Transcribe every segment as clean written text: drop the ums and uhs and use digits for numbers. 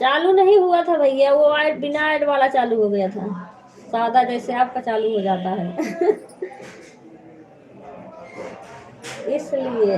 चालू नहीं हुआ था भैया, वो बिना ऐड वाला चालू हो गया था, सादा जैसे आपका चालू हो जाता है। इसलिए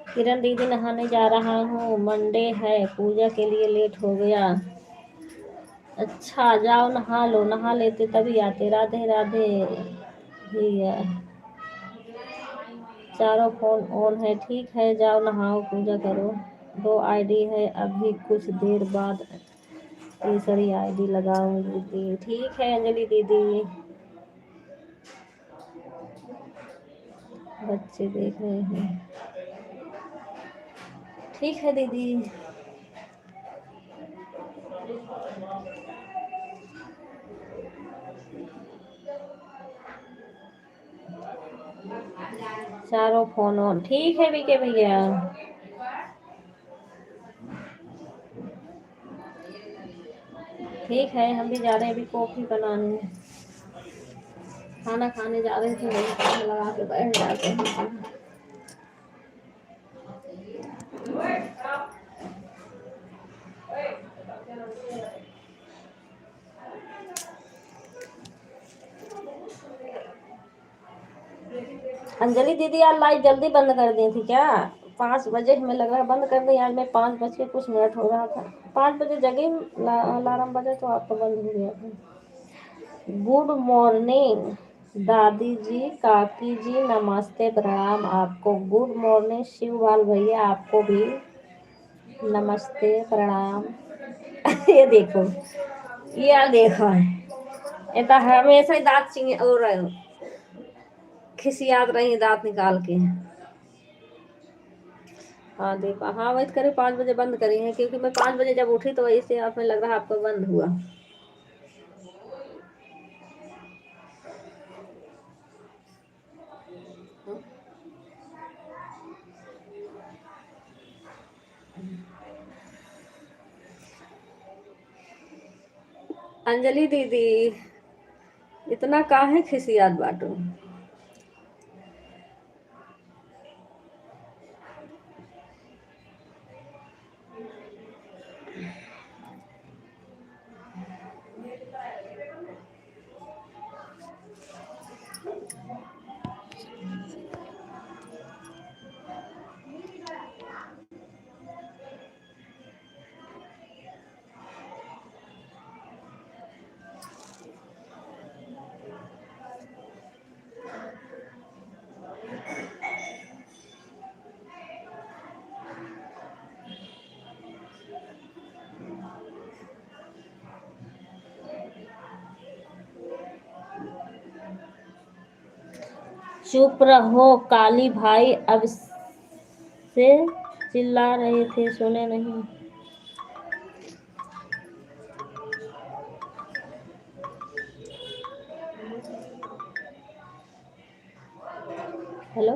किरण दीदी नहाने जा रहा हूँ, मंडे है, पूजा के लिए लेट हो गया। अच्छा जाओ नहा लो, नहा लेते तभी आते। राधे राधे भैया, चारों फोन ऑन है, ठीक है जाओ नहाओ पूजा करो। 2 आईडी है, अभी कुछ देर बाद तीसरी आईडी लगाऊंगी। ठीक है अंजलि दीदी, बच्चे देख रहे हैं। ठीक है दीदी। चारों फोन ऑन, ठीक है बीके भैया। ठीक है, हम भी जा रहे हैं अभी कॉफी बनाने, खाना खाने जा रहे थे, वही खाना लगा के बैठ जाते हैं। अंजलि दीदी आज लाइट जल्दी बंद कर दी थी क्या? 5 बजे हमें लग रहा है बंद कर दी, आज मैं 5 बज के कुछ मिनट हो रहा था, 5 बजे जगी, अलार्म बजे तो आपको बंद हो गया था। गुड मॉर्निंग दादी जी, काकी जी, नमस्ते प्रणाम आपको। गुड मॉर्निंग शिवपाल भैया, आपको भी नमस्ते प्रणाम। ये देखो, ये देखो, ये तो हमेशा ही दांत चिंगे और खिसियात रही दांत निकाल के। हाँ देखो, हाँ वही करे 5 बजे बंद करी है, क्योंकि मैं 5 बजे जब उठी तो वही से आप में लग रहा है आपका बंद हुआ। अंजलि दीदी इतना काहे खिसियात बाटो? चुप रहो काली भाई, अब से चिल्ला रहे थे, सुने नहीं। हेलो।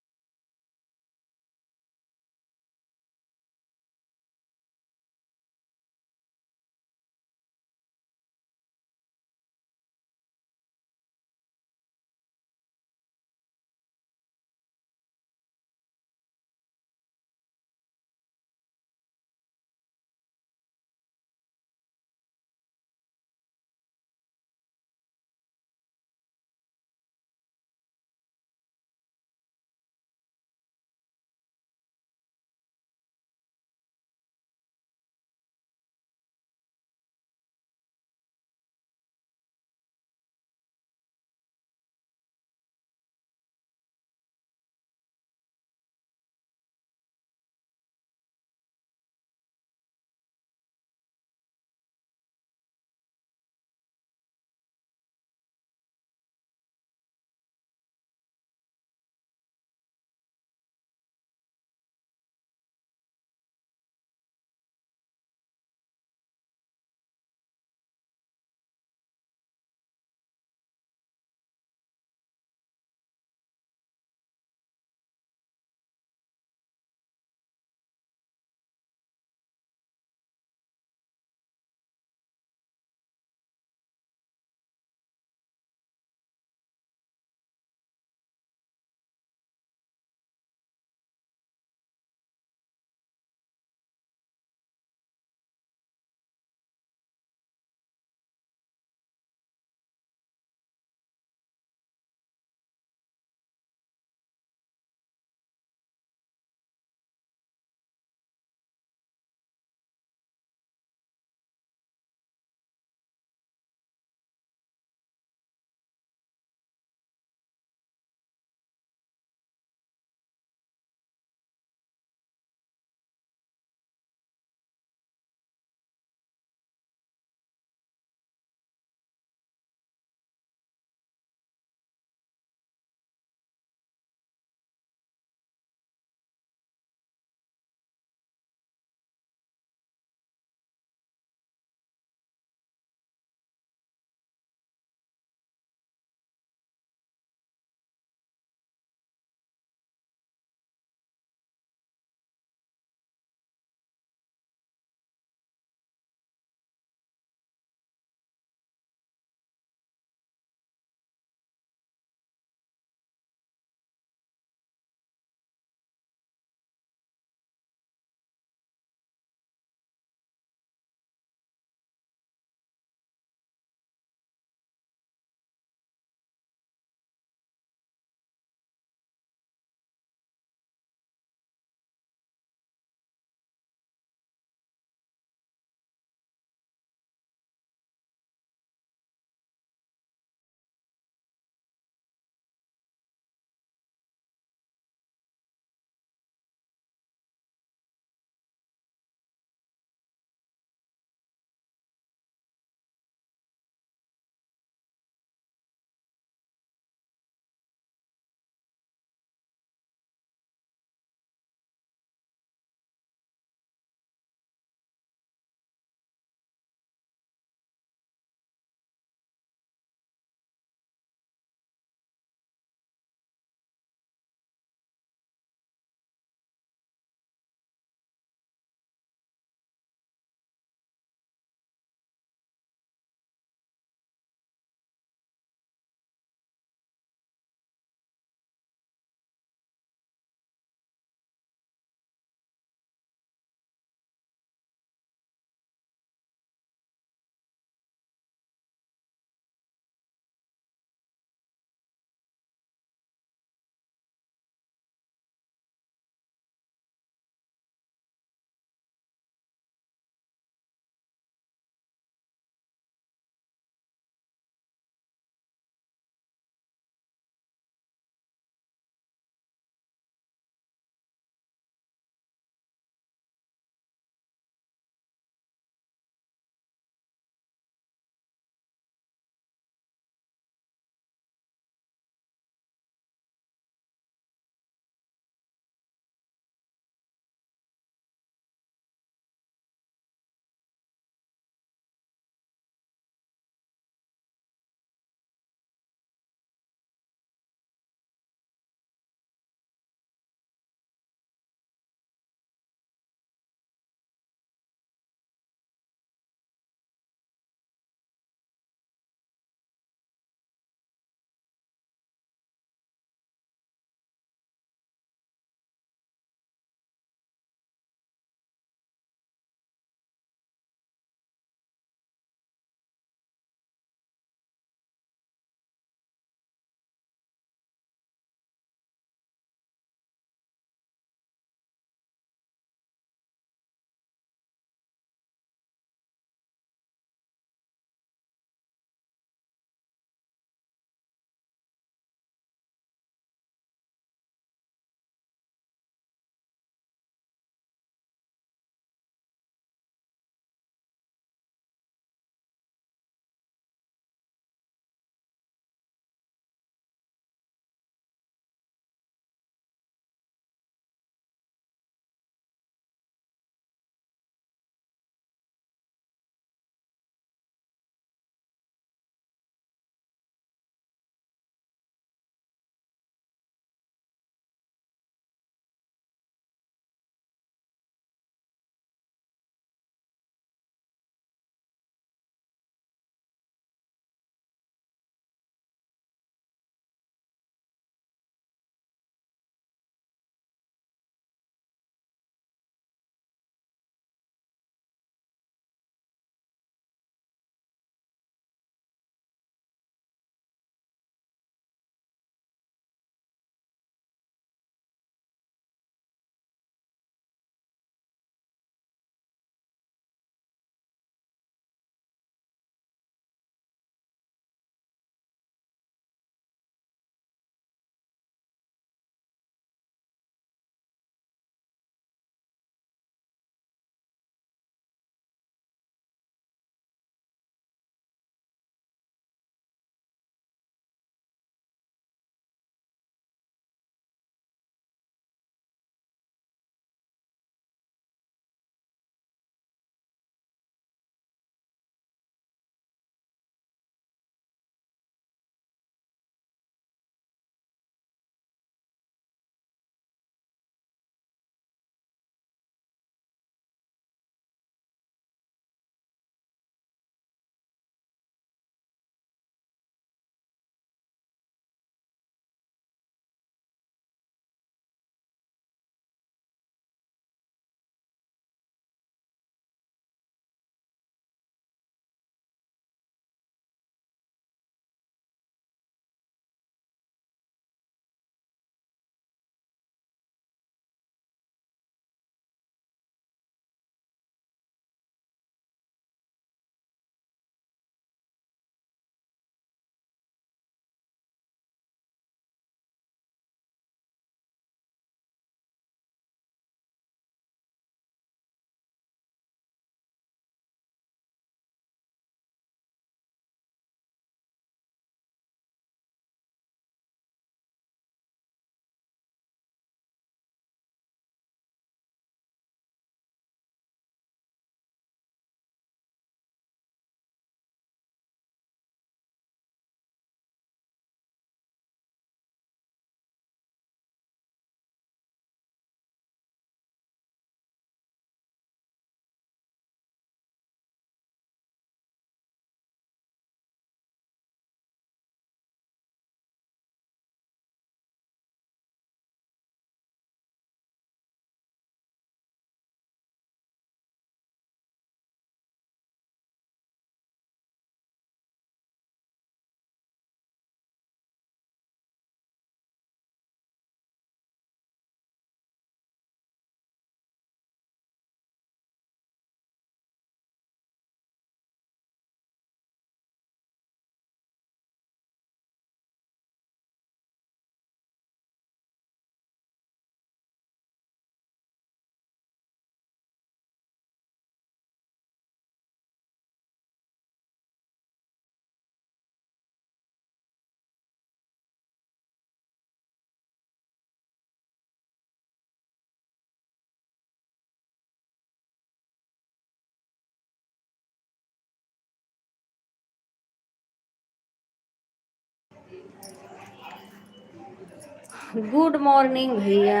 गुड मॉर्निंग भैया।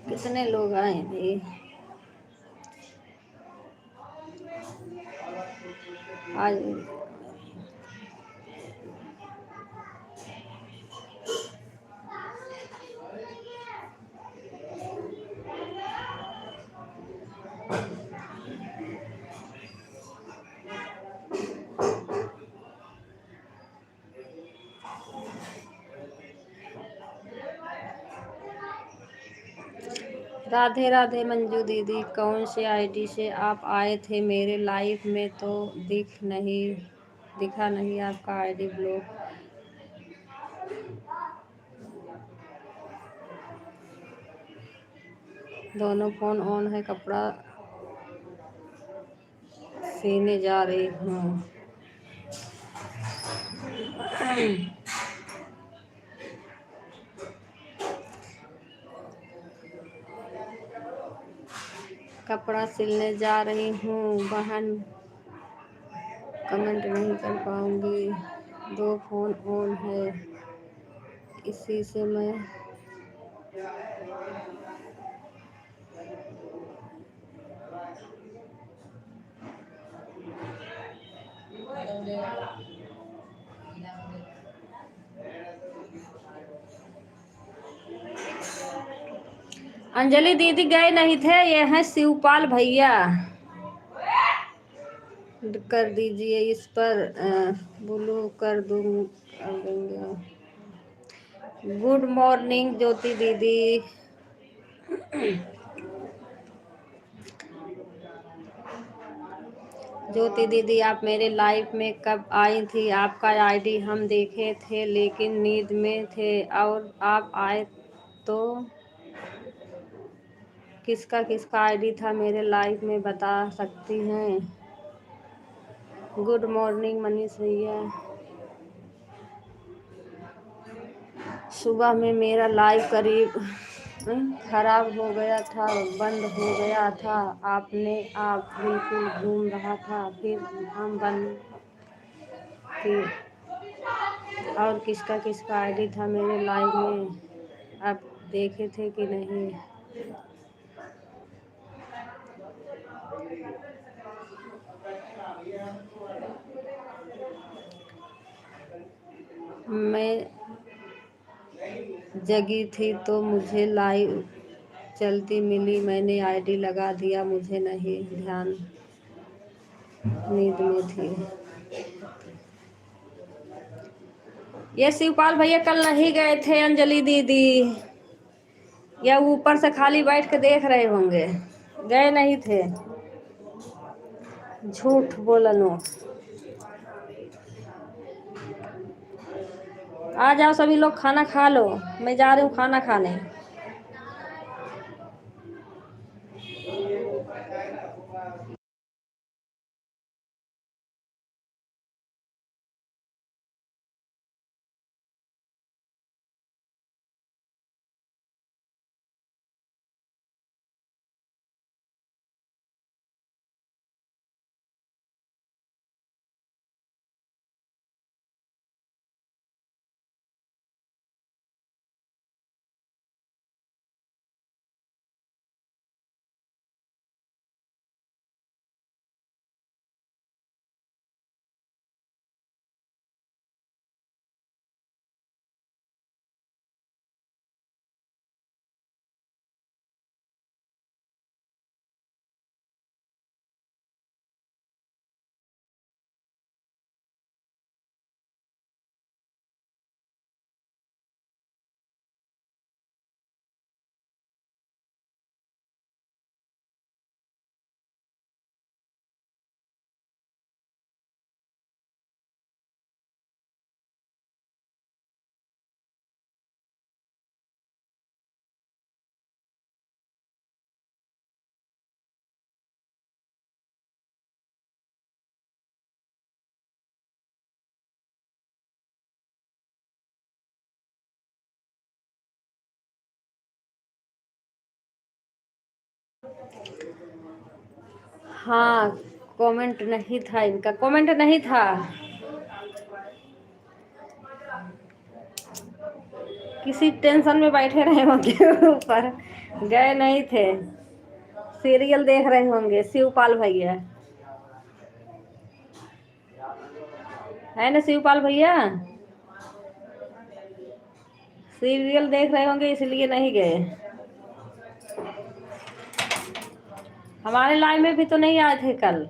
कितने लोग आए भाई? आज राधे राधे मंजू दीदी, कौन से आईडी से आप आए थे मेरे लाइफ में? तो दिखा नहीं आपका आईडी ब्लॉक। दोनों फोन ऑन है, कपड़ा सीने जा रही हूँ। कपड़ा सिलने जा रही हूँ बहन, कमेंट नहीं कर पाऊंगी। दो फोन ऑन है, इसी से मैं अंजलि दीदी गए नहीं थे, ये हैं शिवपाल भैया। कर दीजिए इस पर ब्लू कर दूंगा। गुड मॉर्निंग ज्योति दीदी। ज्योति दीदी, आप मेरे लाइफ में कब आई थी? आपका आईडी हम देखे थे लेकिन नींद में थे, और आप आए तो किसका किसका आईडी था मेरे लाइफ में, बता सकती हैं? गुड मॉर्निंग मनीष भैया। सुबह में मेरा लाइव करीब खराब हो गया था, बंद हो गया था। आप बिल्कुल घूम रहा था, फिर हम बंद थी। और किसका किसका आईडी था मेरे लाइव में, आप देखे थे कि नहीं? मैं जगी थी तो मुझे लाइव चलती मिली, मैंने आईडी लगा दिया, मुझे नहीं ध्यान, नींद में थी। ये शिवपाल भैया कल नहीं गए थे अंजलि दीदी, या ऊपर से खाली बैठ के देख रहे होंगे, गए नहीं थे। झूठ बोलनो। आ जाओ सभी लोग, खाना खा लो, मैं जा रही हूँ खाना खाने। हाँ, कमेंट नहीं था, इनका कमेंट नहीं था। किसी टेंशन में बैठे रहे होंगे ऊपर, गए नहीं थे। सीरियल देख रहे होंगे शिवपाल भैया, है ना शिवपाल भैया, सीरियल देख रहे होंगे इसलिए नहीं गए। हमारे लाइव में भी तो नहीं आए थे कल।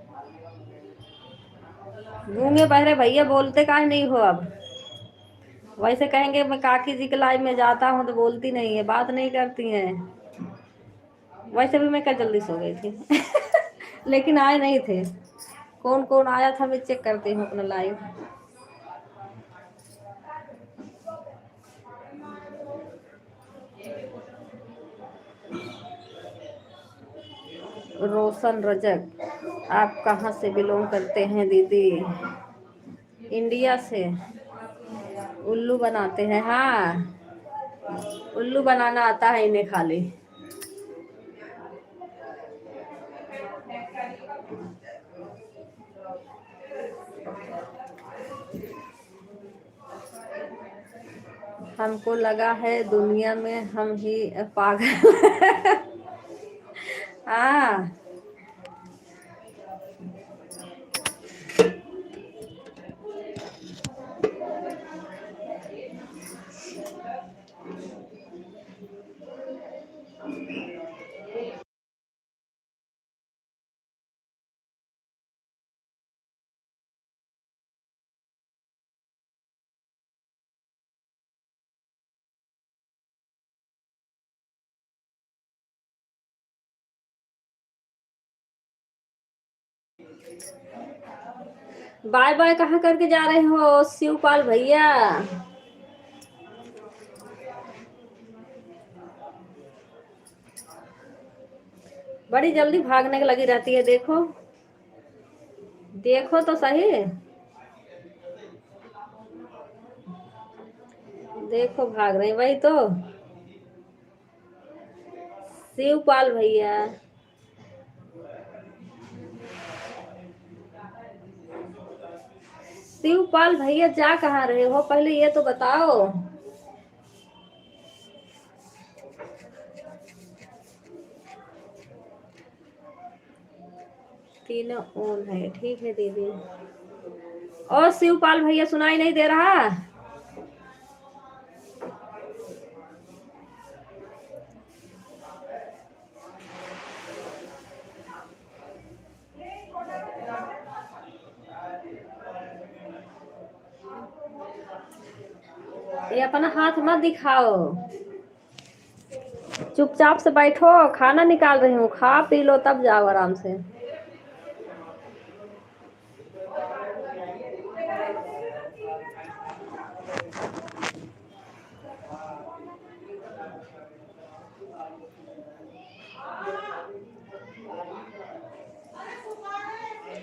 गूंगे बहरे भैया बोलते काहे नहीं हो अब? वैसे कहेंगे मैं काकी जी के लाइव में जाता हूँ तो बोलती नहीं है, बात नहीं करती हैं। वैसे भी मैं कल जल्दी सो गई थी लेकिन आए नहीं थे। कौन कौन आया था मैं चेक करती हूँ अपना लाइव। रोशन रजक, आप कहाँ से बिलोंग करते हैं दीदी? इंडिया से। उल्लू बनाते हैं, हाँ उल्लू बनाना आता है इन्हें खाली। हमको लगा है दुनिया में हम ही पागल हाँ बाय बाय कहाँ करके जा रहे हो शिवपाल भैया? बड़ी जल्दी भागने की लगी रहती है, देखो देखो तो सही, देखो भाग रहे, वही तो शिवपाल भैया। शिवपाल भैया जा कहाँ रहे हो पहले ये तो बताओ। तीनों ऑन है, ठीक है दीदी। और शिवपाल भैया सुनाई नहीं दे रहा? ये अपना हाथ मत दिखाओ, चुपचाप से बैठो, खाना निकाल रही हूँ, खा पी लो तब जाओ आराम से।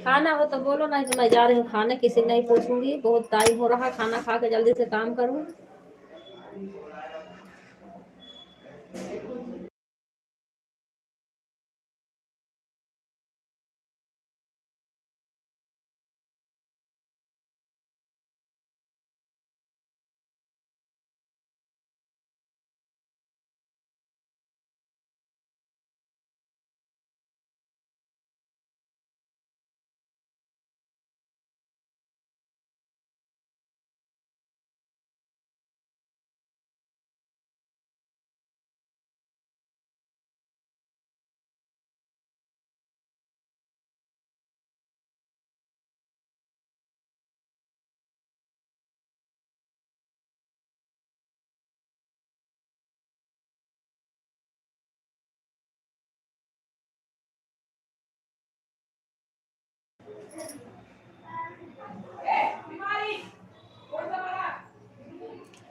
खाना हो तो बोलो, नहीं तो मैं जा रही हूँ खाने, किसी नहीं पूछूंगी, बहुत टाइम हो रहा, खाना खा के जल्दी से काम करूँ।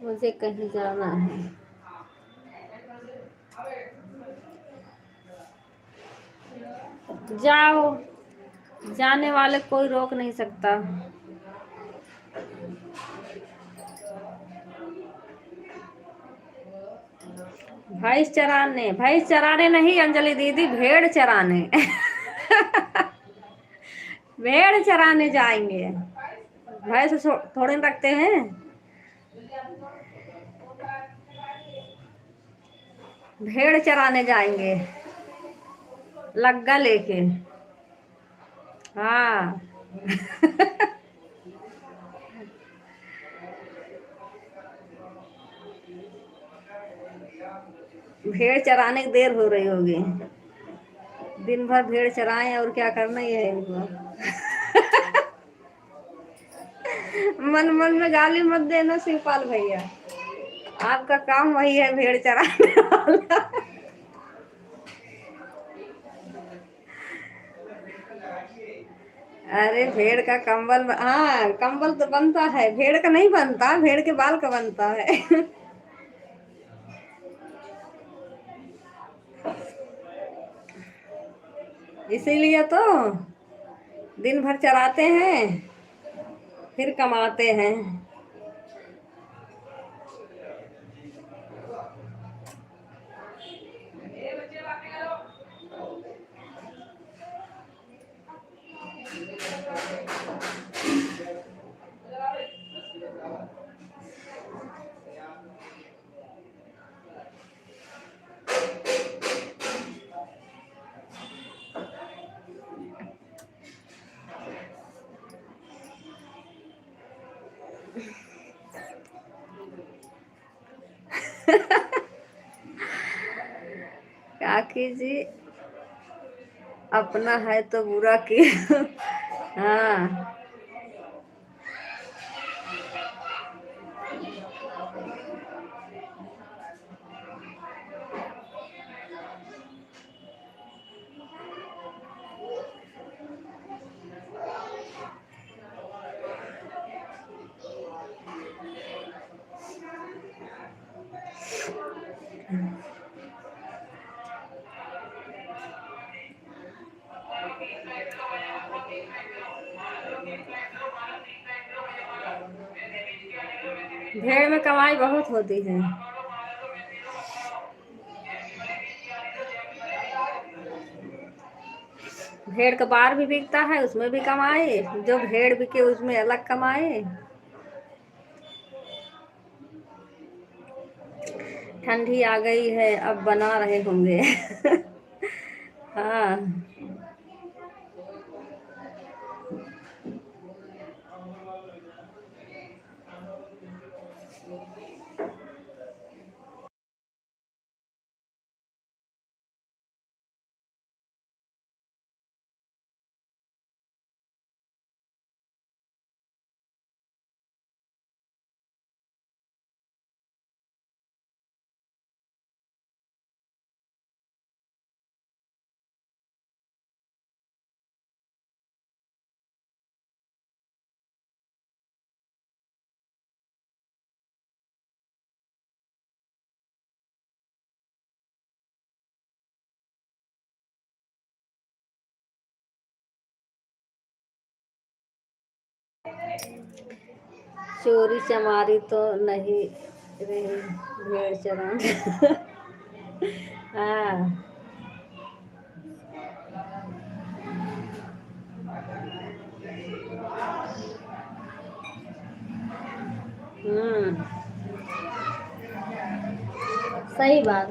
मुझे कहीं जाना है। जाओ, जाने वाले कोई रोक नहीं सकता। भैंस चराने नहीं अंजलि दीदी, भेड़ चराने भेड़ चराने जाएंगे, भैंस थोड़े रखते हैं। भेड़ चराने जाएंगे, लग्गा लेके। हाँ। भेड़ चराने की देर हो रही होगी। दिन भर भेड़ चराएं और क्या करना ही है इनको। मन मन में गाली मत देना शिवपाल भैया, आपका काम वही है, भेड़ चराने वाला। अरे भेड़ का कंबल, हाँ कंबल तो बनता है, भेड़ का नहीं बनता, भेड़ के बाल का बनता है। इसीलिए तो दिन भर चराते हैं, फिर कमाते हैं। काकी जी, अपना है तो बुरा क्यों। हाँ। भेड़ में कमाई बहुत होती है। भेड़ का बार भी बिकता है, उसमें भी कमाए, जो भेड़ बिके उसमें अलग कमाए। ठंडी आ गई है, अब बना रहे होंगे। हाँ। चोरी चमारी तो नहीं रही, भेड़ चराने। हाँ। हम्म। सही बात।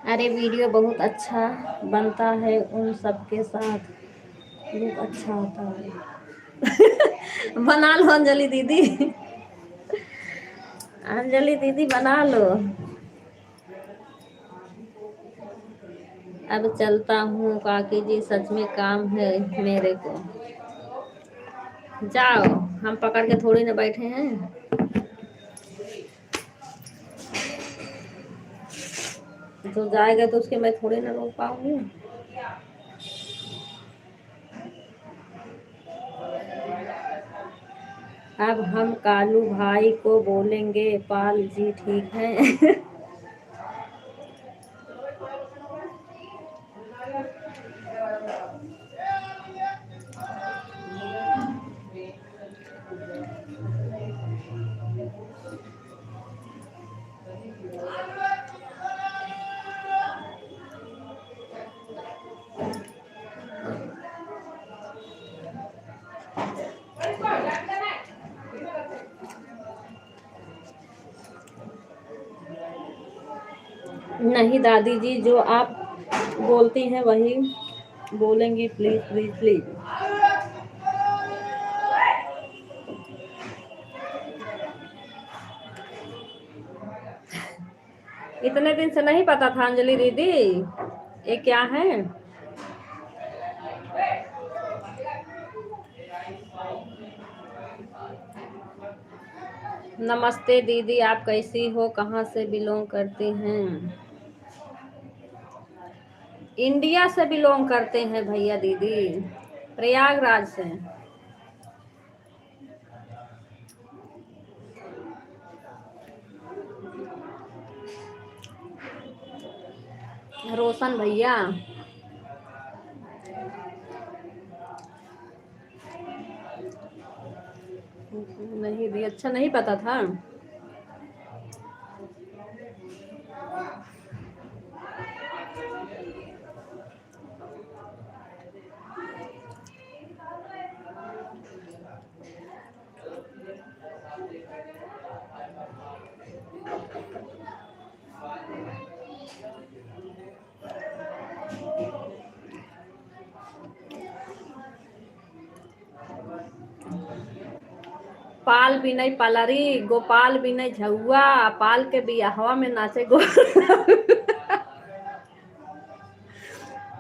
अरे वीडियो बहुत अच्छा बनता है, उन सबके साथ बहुत अच्छा होता है। बना लो अंजलि दीदी, अंजलि दीदी बना लो। अब चलता हूँ काकी जी, सच में काम है मेरे को। जाओ, हम पकड़ के थोड़ी ना बैठे हैं। तो जाएगा तो उसके मैं थोड़ी ना रोक पाऊंगी। अब हम कालू भाई को बोलेंगे, पाल जी ठीक है। नहीं दादी जी, जो आप बोलती हैं वही बोलेंगी, प्लीज प्लीज प्लीज। इतने दिन से नहीं पता था अंजलि दीदी ये क्या है? नमस्ते दीदी, आप कैसी हो, कहाँ से बिलोंग करती हैं? इंडिया से बिलोंग करते हैं भैया दीदी, प्रयागराज से। रोशन भैया। नहीं दी, अच्छा नहीं पता था। पाल भी नहीं पलरी, गोपाल भी नहीं झुआ, पाल के बियाहवा में नाचे गो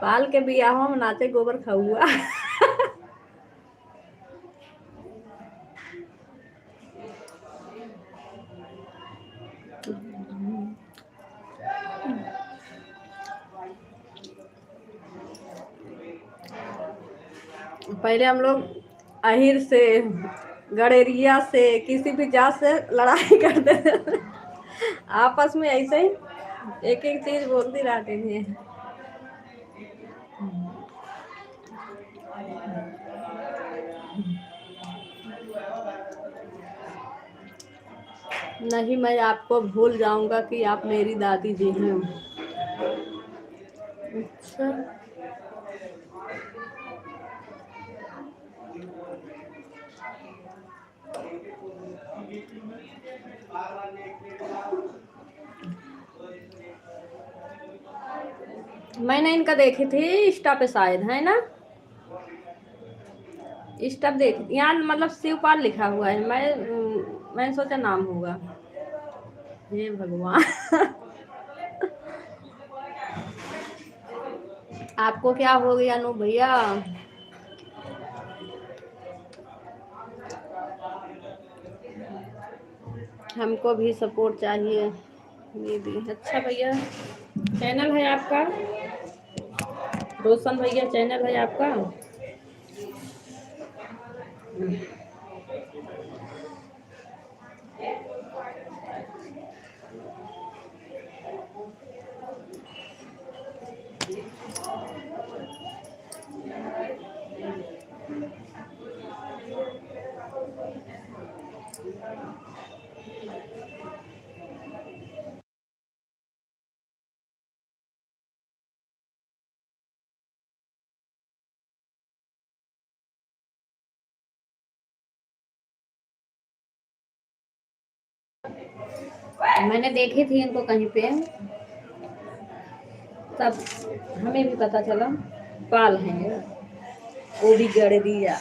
पाल के बियाहवा में नाचे गोबर खहुआ। पहले हम लोग अहिर से, गड़ेरिया से, किसी भी जात से लड़ाई करते थे आपस में ऐसे ही एक एक चीज बोलती रहती थी। नहीं, मैं आपको भूल जाऊंगा कि आप मेरी दादी जी हैं। अच्छा, मैंने इनका देखी थी इंस्टा पे शायद, है ना? इंस्टा पे देख, यहाँ मतलब शिवपाल लिखा हुआ है, मैंने सोचा नाम होगा। हे भगवान आपको क्या हो गया अनु भैया? हमको भी सपोर्ट चाहिए दीदी। अच्छा भैया, चैनल है आपका? रोशन भैया, चैनल है आपका? मैंने देखी थी इनको कहीं पे, तब हमें भी पता चला पाल हैं, वो भी गड़ दिया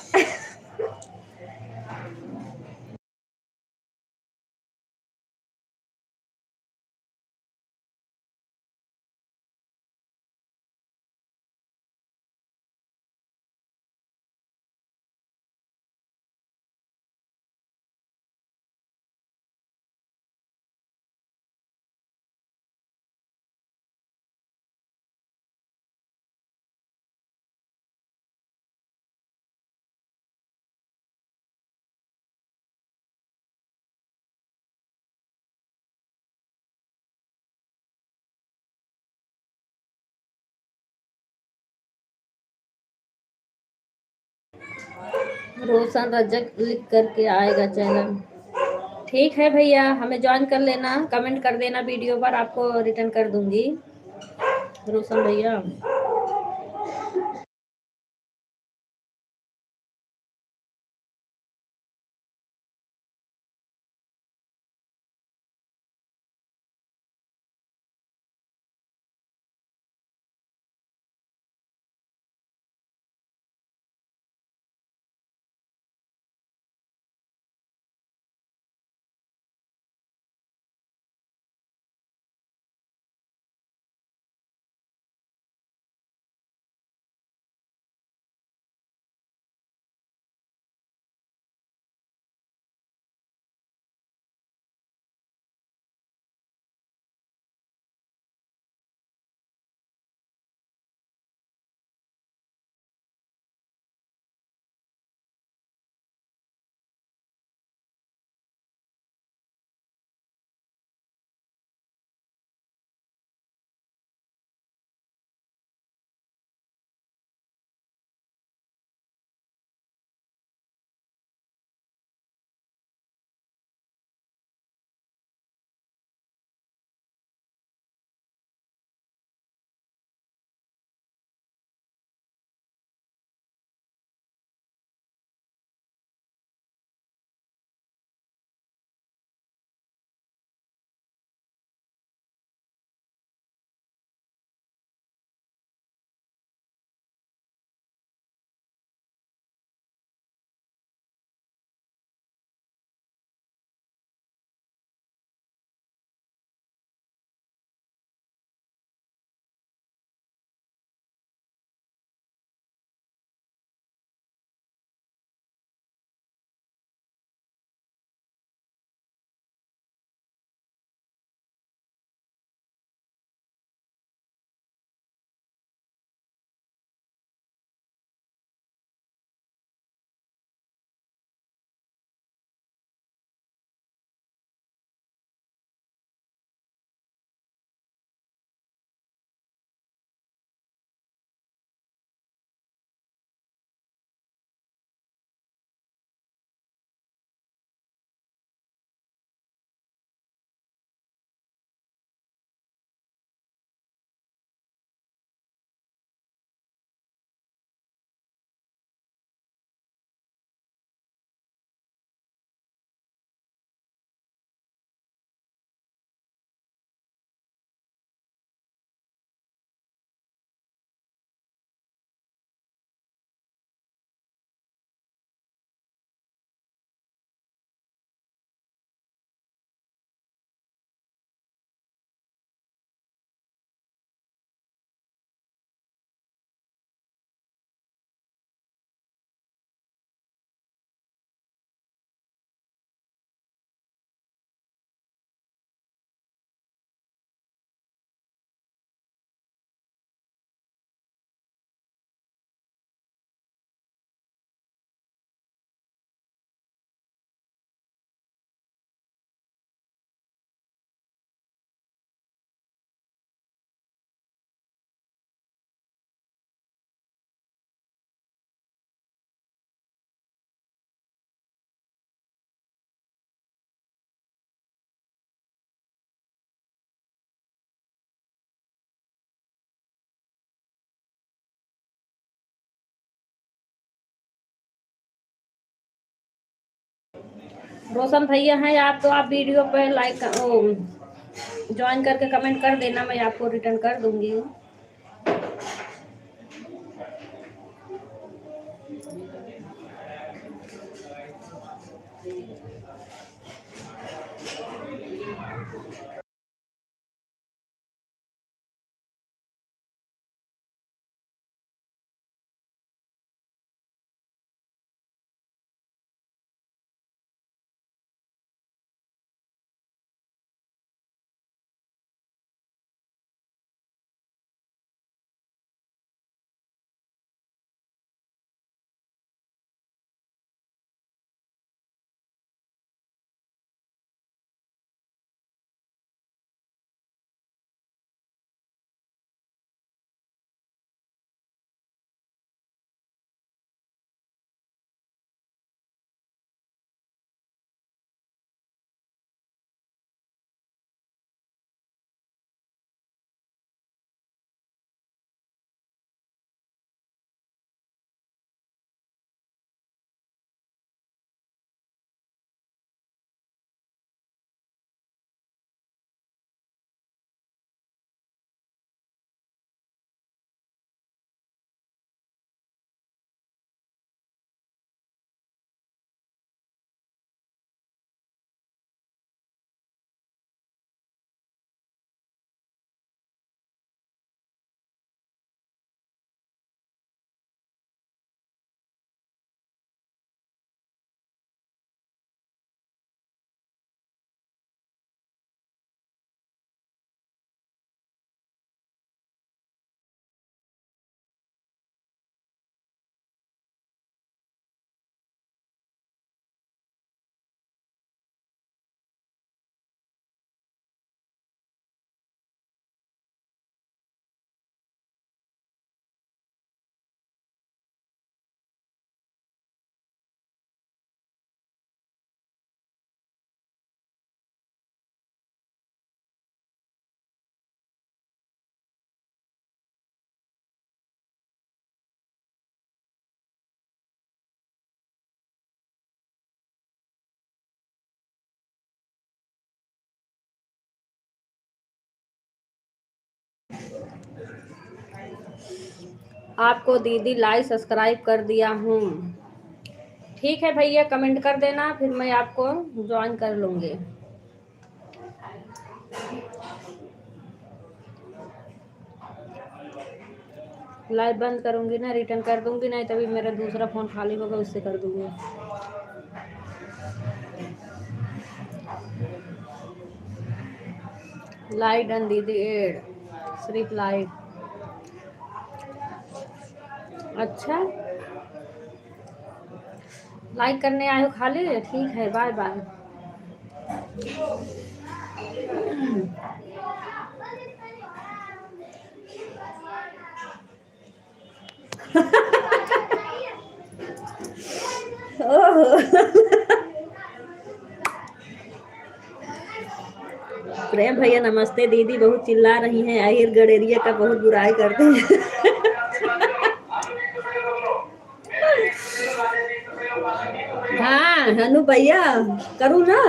रोशन रजक लिख करके आएगा चैनल। ठीक है भैया, हमें ज्वाइन कर लेना, कमेंट कर देना वीडियो पर, आपको रिटर्न कर दूंगी रोशन भैया। रोशन भैया हैं आप, तो आप वीडियो पे लाइक ज्वाइन करके कमेंट कर देना, मैं आपको रिटर्न कर दूंगी। आपको दीदी लाइक सब्सक्राइब कर दिया हूँ। ठीक है भैया, कमेंट कर देना, फिर मैं आपको ज्वाइन कर लूँगी। लाइव बंद करूँगी ना, रिटर्न कर दूँगी, नहीं तभी मेरा दूसरा फ़ोन खाली होगा, उससे कर दूँगी। लाइट डन दीदी, एड सिर्फ लाइट। अच्छा, लाइक करने आए हो खाली? ठीक है, बाय बाय। प्रेम भैया नमस्ते। दीदी बहुत चिल्ला रही हैं, आहिर गडेरिया का बहुत बुराई करते हैं। हाँ हनु भैया, करूँ ना?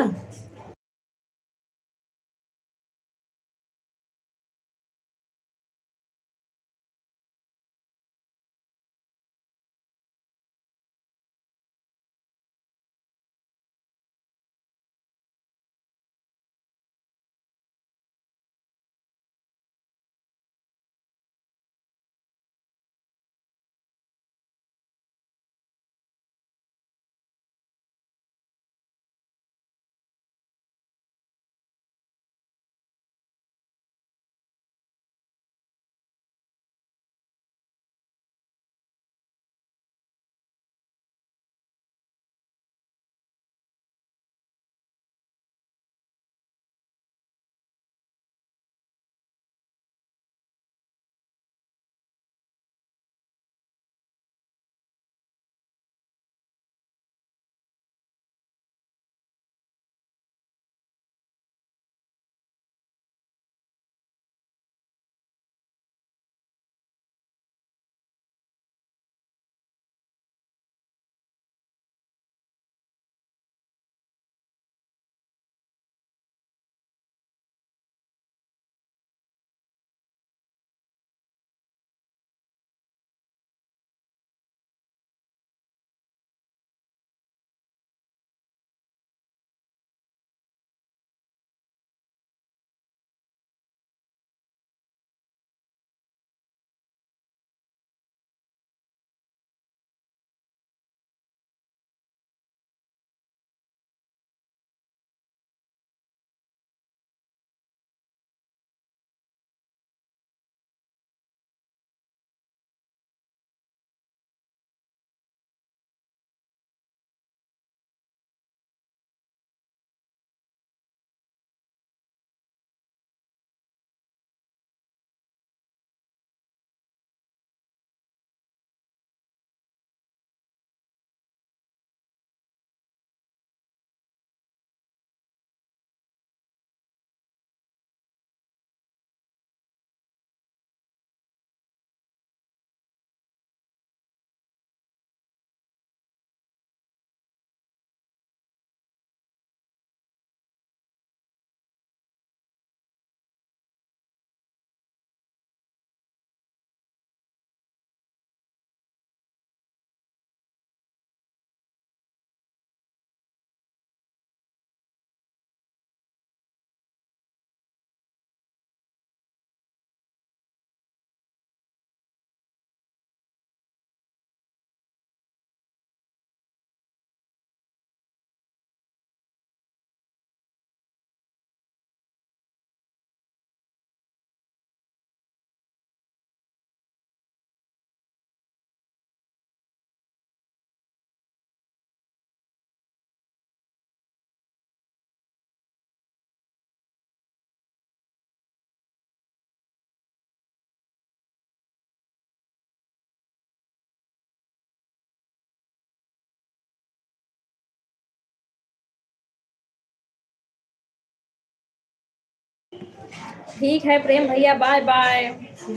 ठीक है प्रेम भैया, बाय बाय।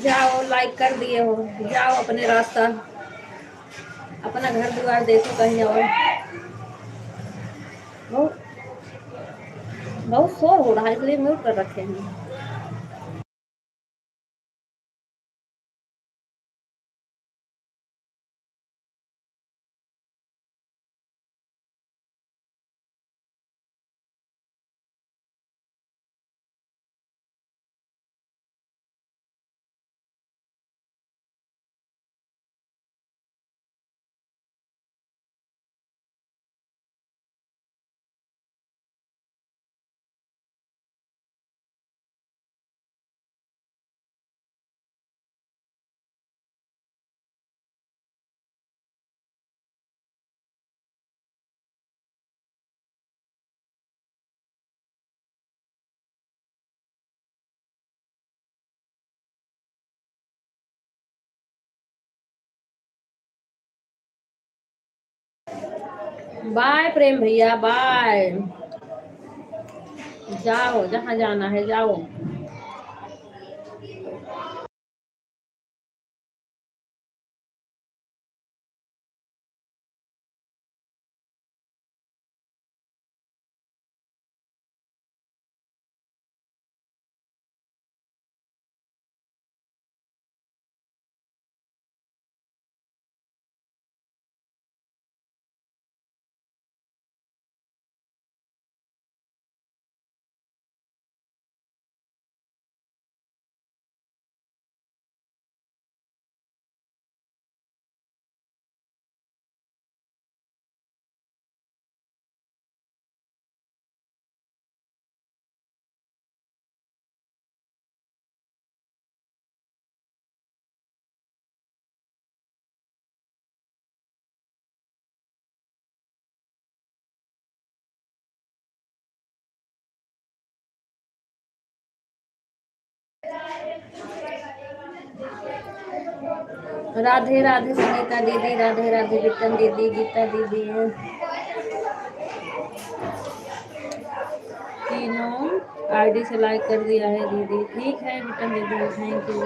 जाओ, लाइक कर दिए हो, जाओ अपने रास्ता, अपना घर द्वार देखो कहीं और। बहुत बहुत शोर हो रहा है, इसलिए म्यूट कर रखे हैं। बाय प्रेम भैया, बाय। जाओ जहाँ जाना है, जाओ। राधे राधे सुनीता दीदी, राधे राधे बिटन दीदी, गीता दीदी, तीनों आईडी से लाइक कर दिया है दीदी। ठीक है बिटन दीदी, थैंक यू।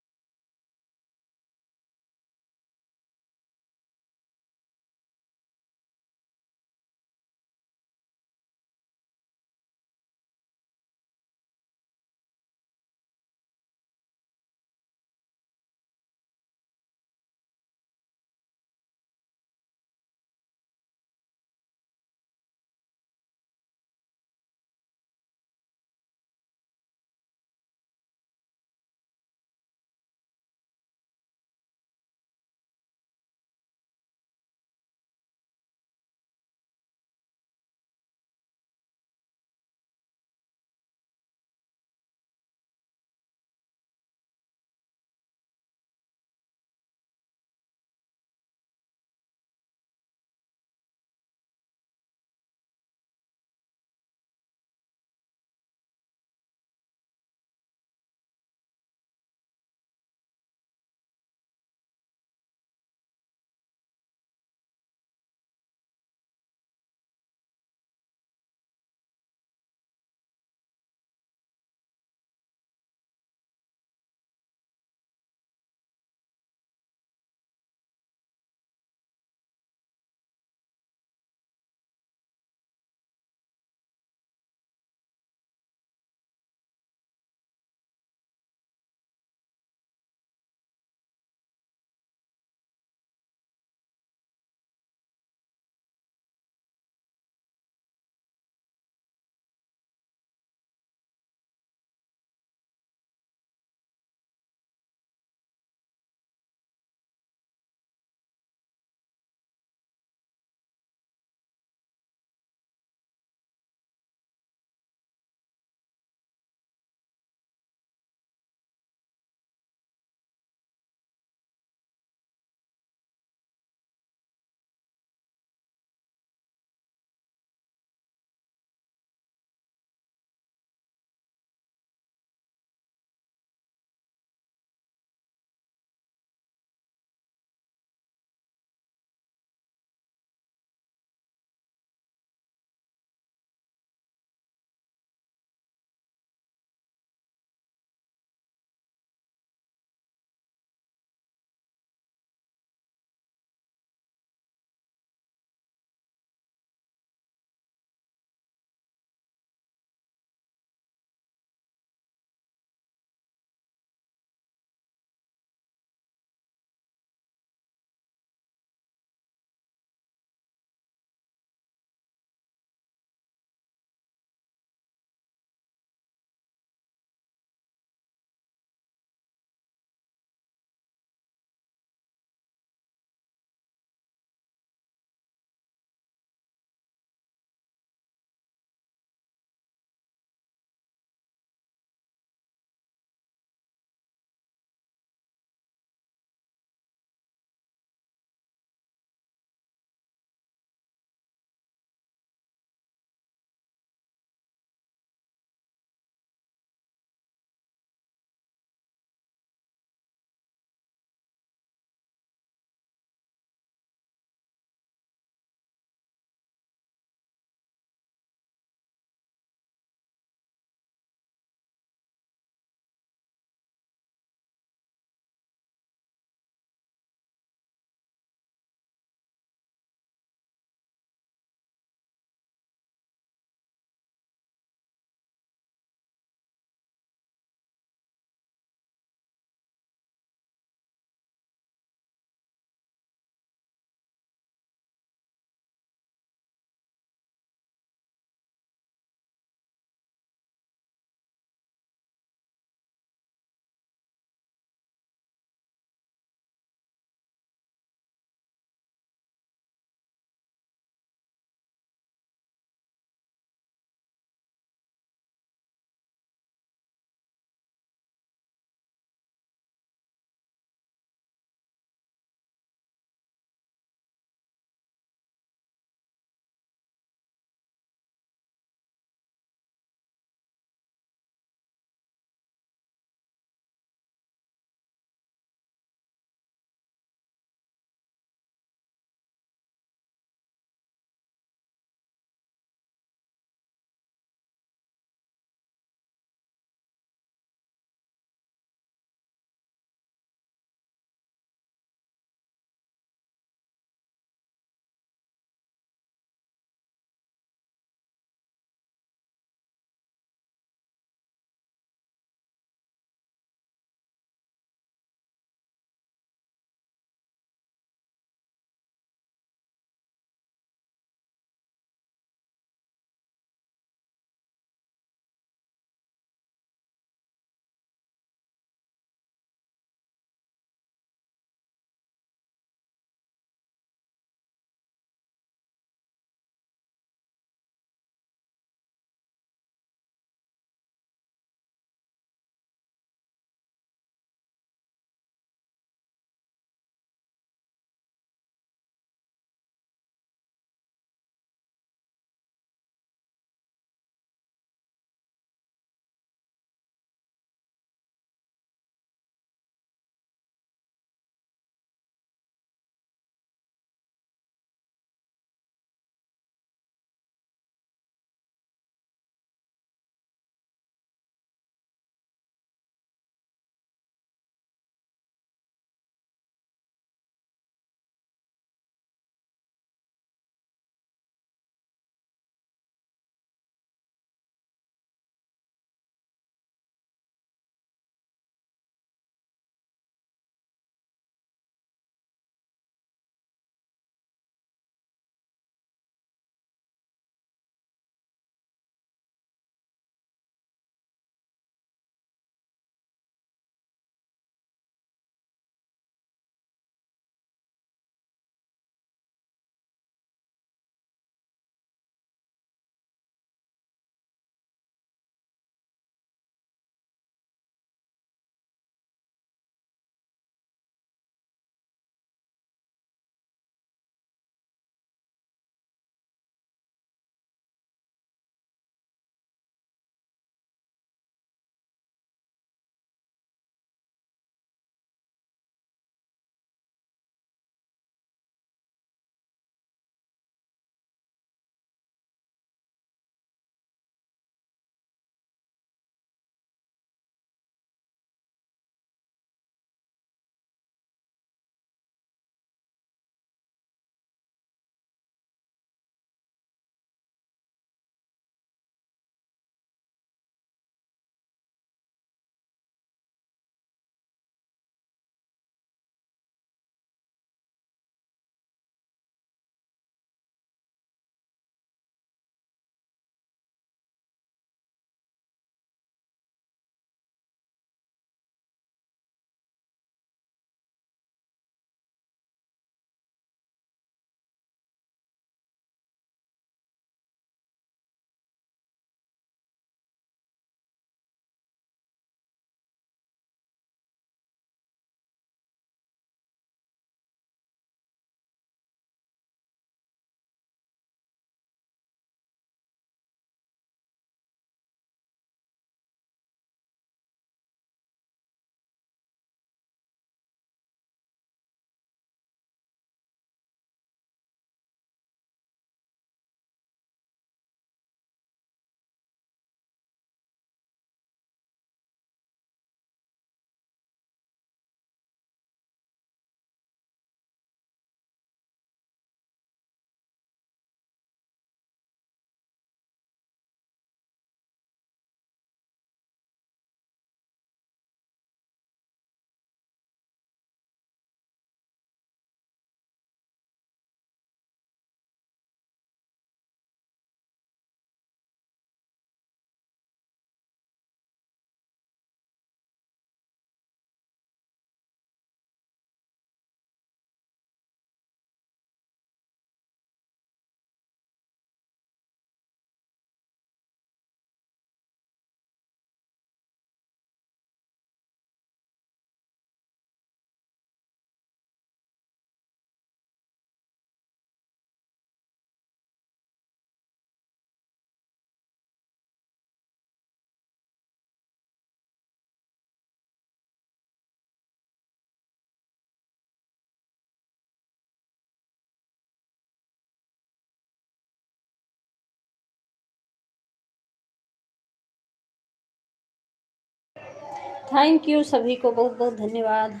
थैंक यू सभी को, बहुत बहुत धन्यवाद।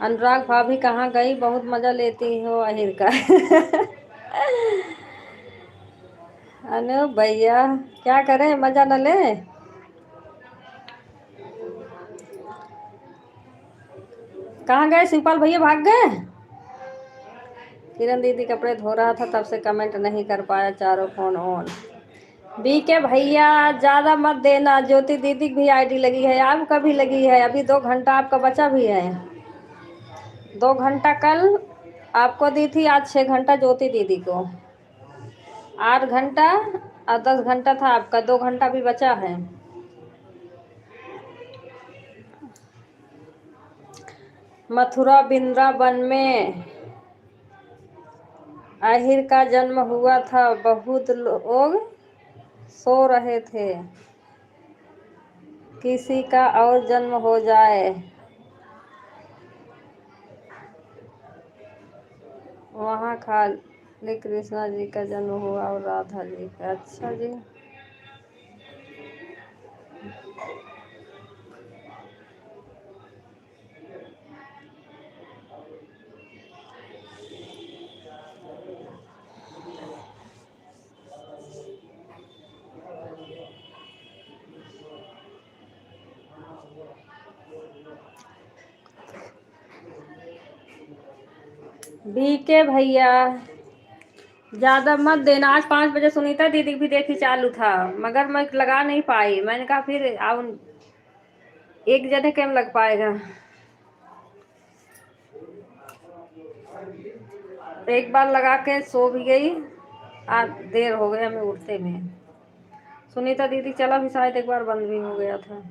अनुराग भाभी कहाँ गई, बहुत मजा लेती हो आहिर का। अनु भैया क्या करें, मजा न ले। कहाँ गए शिवपाल भैया, भाग गए। किरण दीदी कपड़े धो रहा था तब से कमेंट नहीं कर पाया, चारों फोन ऑन। बीके भैया ज़्यादा मत देना, ज्योति दीदी की भी आईडी लगी है, आपका भी लगी है, अभी 2 घंटा आपका बचा भी है। 2 घंटा कल आपको दी थी, आज 6 घंटा ज्योति दीदी को, 8 घंटा और 10 घंटा था आपका, 2 घंटा भी बचा है। मथुरा वृंदावन में आहिर का जन्म हुआ था, बहुत लोग सो रहे थे, किसी का और जन्म हो जाए। वहाँ खाली कृष्णा जी का जन्म हुआ और राधा जी का। अच्छा जी। बीके भैया ज़्यादा मत देना, आज 5 बजे सुनीता दीदी भी देखी चालू था, मगर मैं लगा नहीं पाई, मैंने कहा फिर अब एक जने कैम लग पाएगा। एक बार लगा के सो भी गई, आज देर हो गया हमें उठते में। सुनीता दीदी चला भी शायद एक बार बंद भी हो गया था।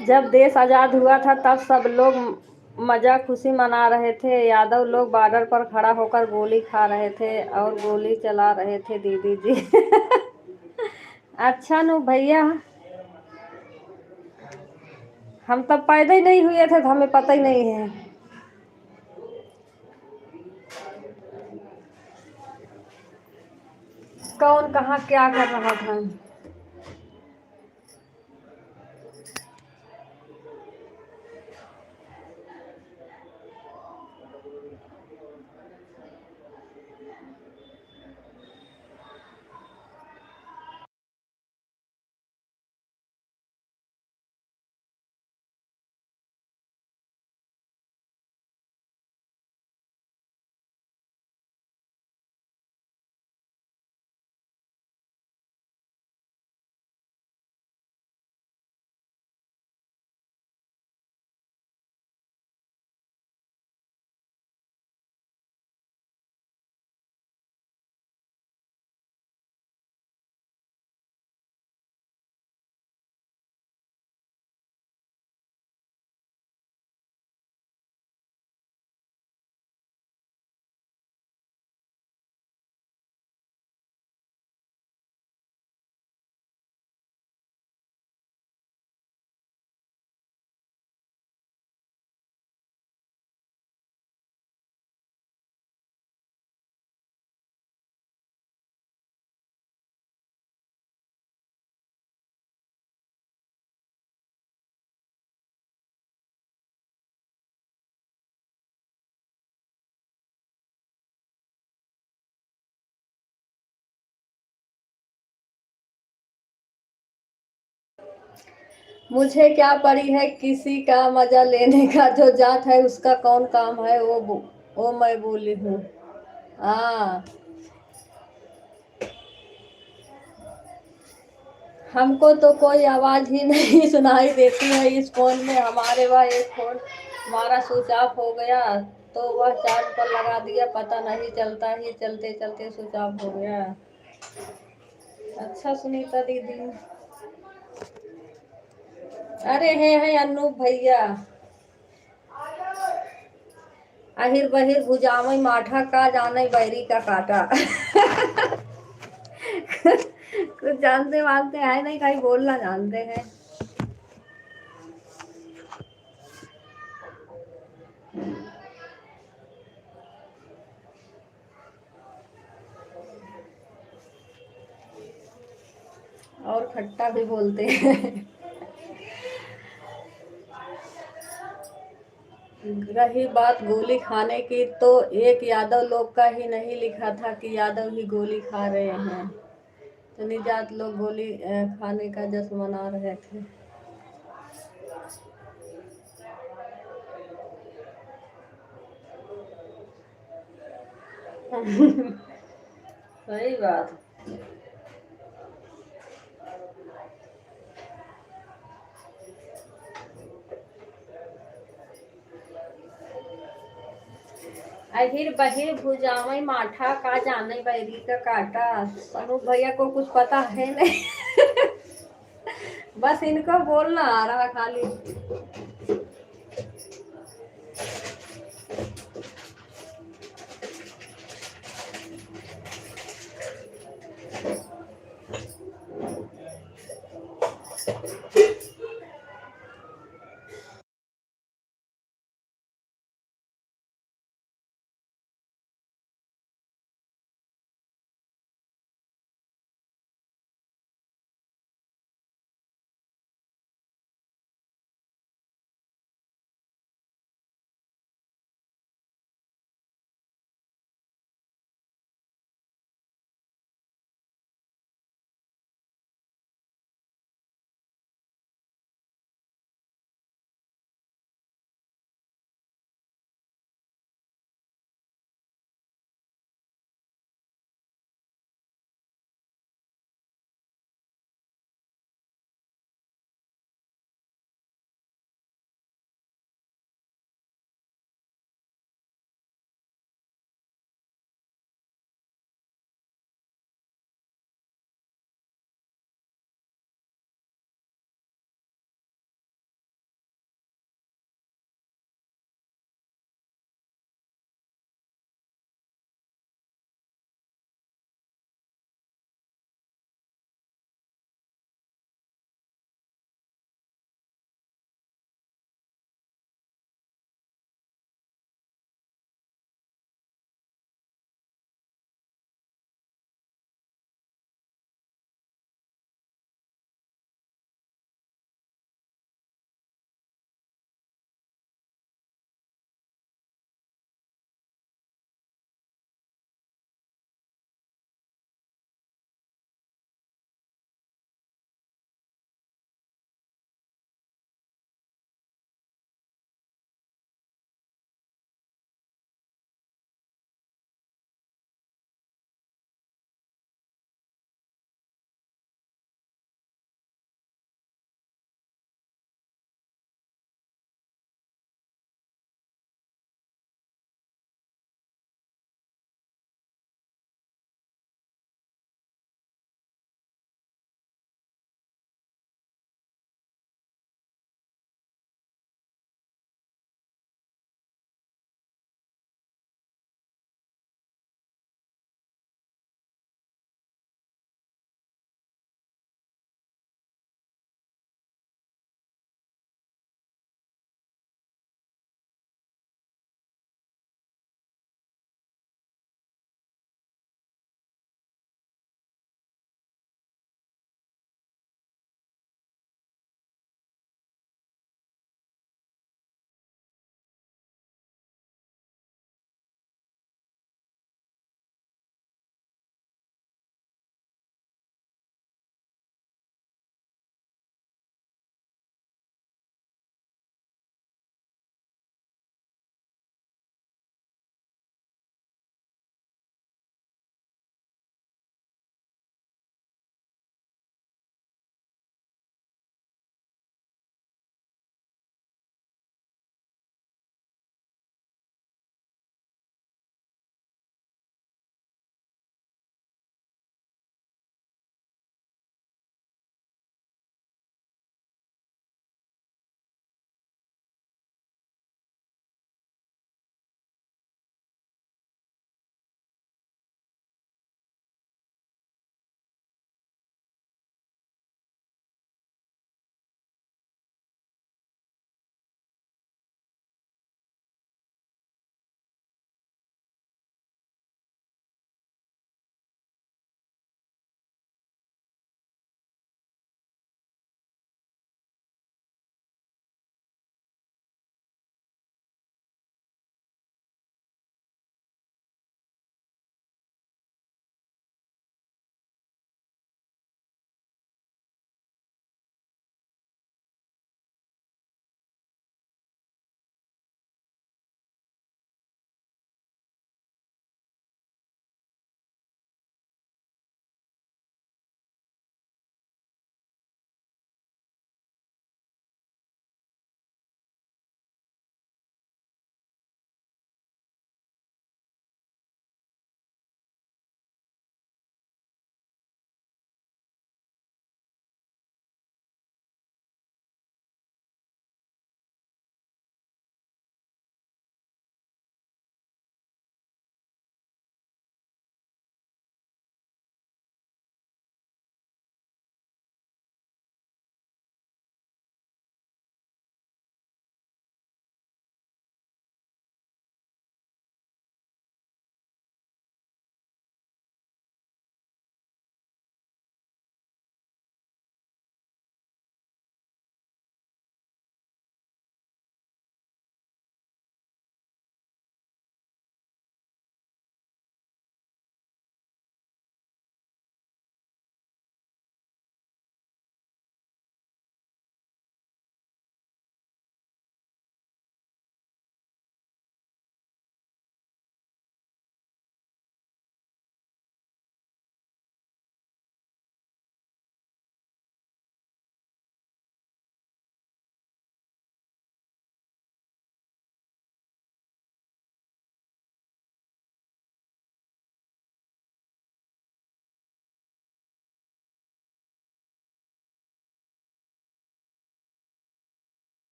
जब देश आज़ाद हुआ था तब सब लोग मजा खुशी मना रहे थे, यादव लोग बॉर्डर पर खड़ा होकर गोली खा रहे थे और गोली चला रहे थे दीदी जी। अच्छा नु भैया, हम तब पैदा ही नहीं हुए थे तो हमें पता ही नहीं है। कौन कहाँ क्या कर रहा था। मुझे क्या पड़ी है किसी का मजा लेने का, जो जात है उसका कौन काम है, वो मैं बोली हूँ। हाँ, हमको तो कोई आवाज ही नहीं सुनाई देती है इस फोन में, हमारे वह एक फोन हमारा स्विच ऑफ हो गया तो वह चार्ज पर लगा दिया, पता नहीं चलता ही चलते चलते स्विच ऑफ हो गया। अच्छा सुनीता दीदी। अरे है अनूप भैया। अहिर बहिर भुजामई माठा का जाने बैरी का काटा। कुछ जानते वानते है नहीं, कहीं बोलना जानते हैं। और खट्टा भी बोलते हैं। रही बात गोली खाने की, तो एक यादव लोग का ही नहीं लिखा था कि यादव ही गोली खा रहे हैं, तो निजात लोग गोली खाने का जश्न मना रहे थे। सही बात। अहिर बहिर भुजामई माठा का जाने बैरी का काटा। अनूप भैया को कुछ पता है नहीं। बस इनको बोलना आ रहा खाली।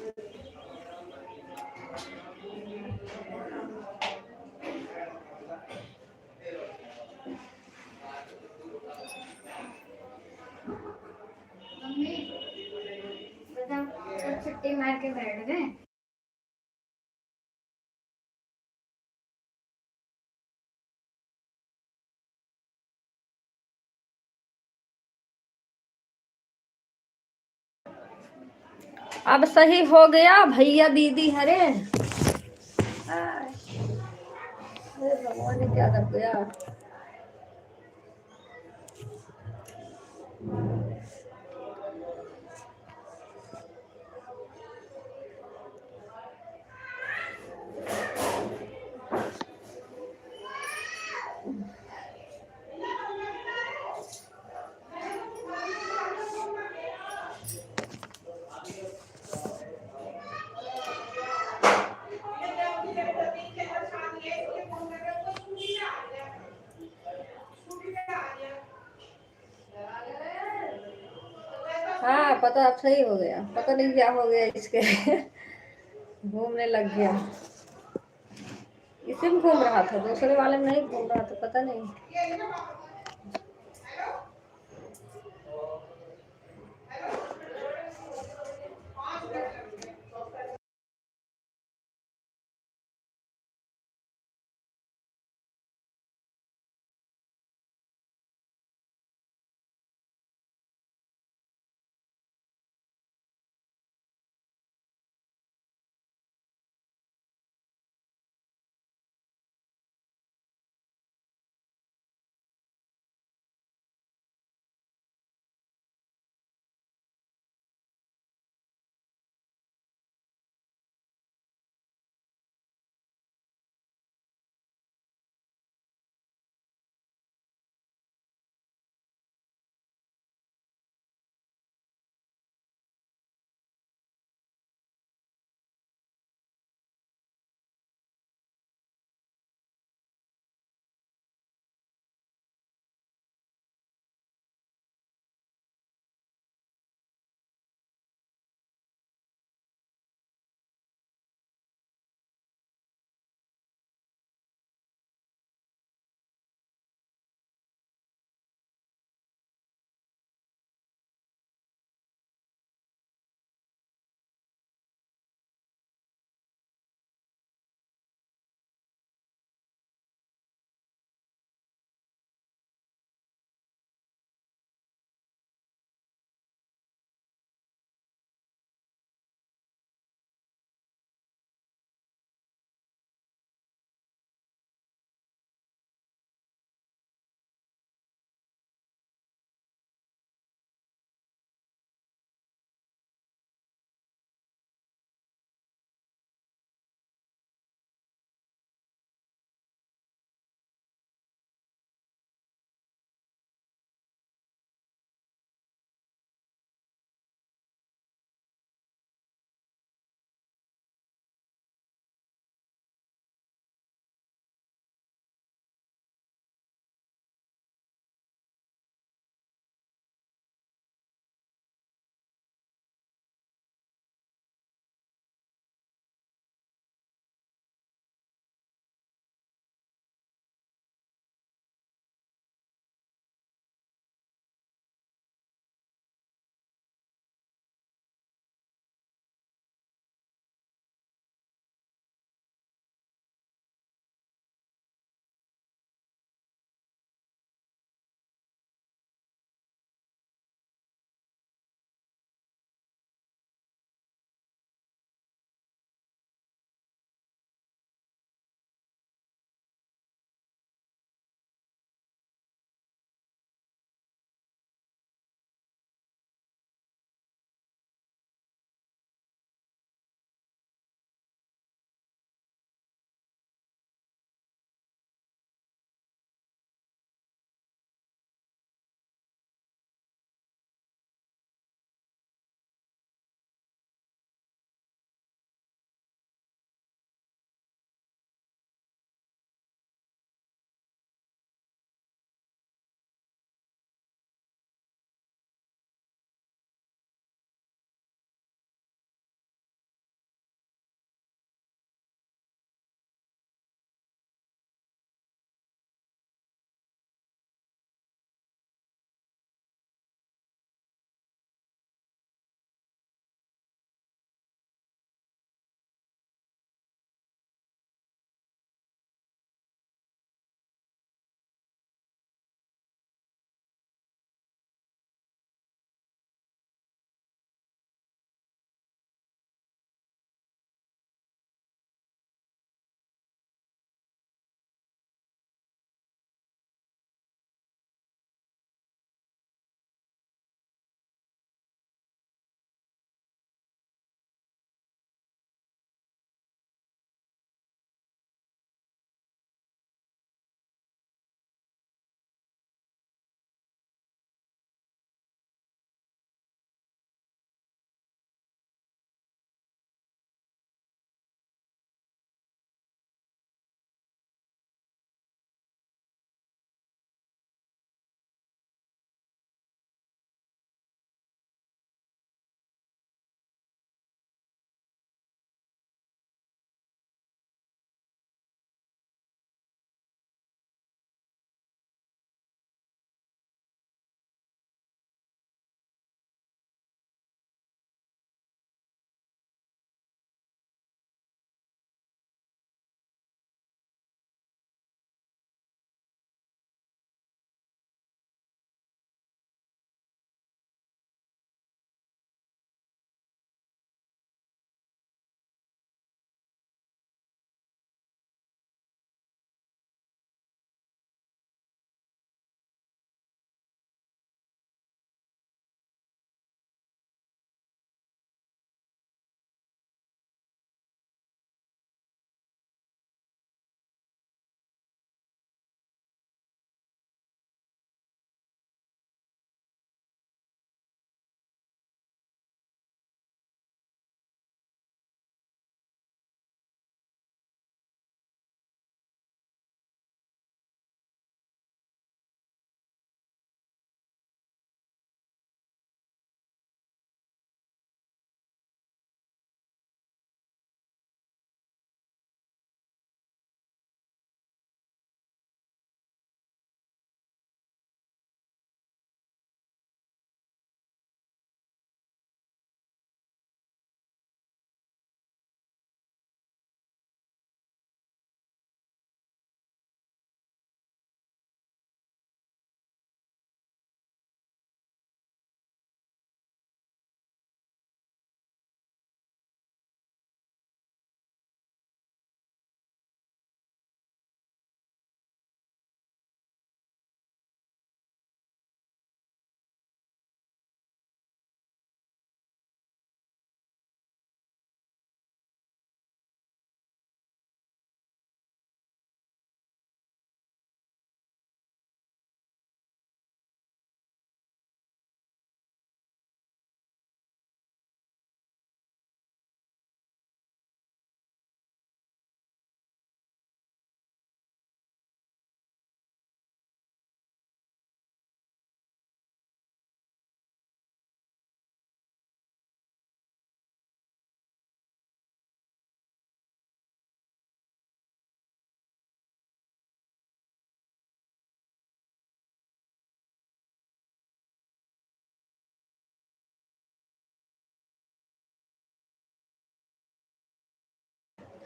मम्मी बताओ, सब छुट्टी मार के बैठ गए। अब सही हो गया भैया दीदी हरे। अरे भगवान ने क्या कर दिया। हाँ पता, अब सही हो गया, पता नहीं क्या हो गया इसके घूमने लग गया। इसी में घूम रहा था, दूसरे वाले में नहीं घूम रहा था, पता नहीं।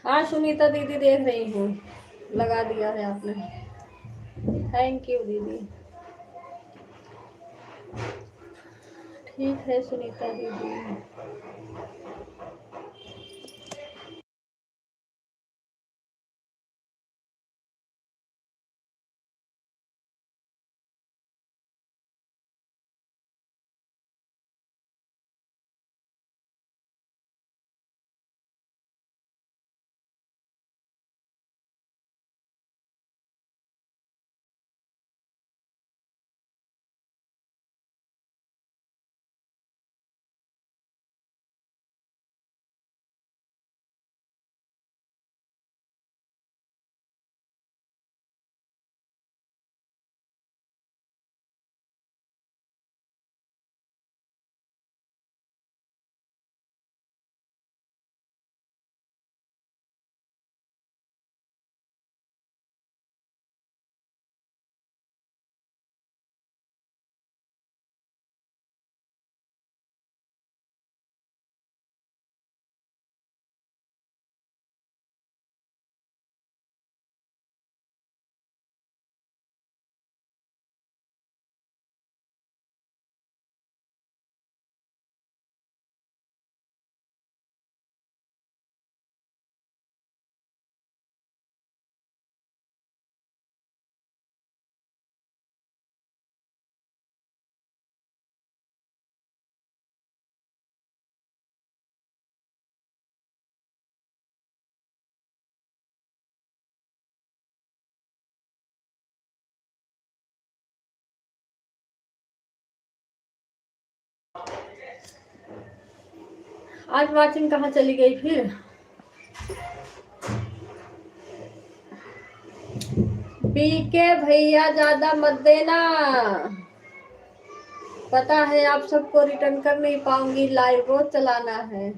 हाँ सुनीता दीदी देख रही हूँ, लगा दिया है आपने। थैंक यू दीदी। ठीक है सुनीता दीदी। आज वाचिंग कहाँ चली गई फिर? बीके भैया ज्यादा मत देना, पता है आप सबको रिटर्न कर नहीं पाऊंगी, लाइव रोज चलाना है।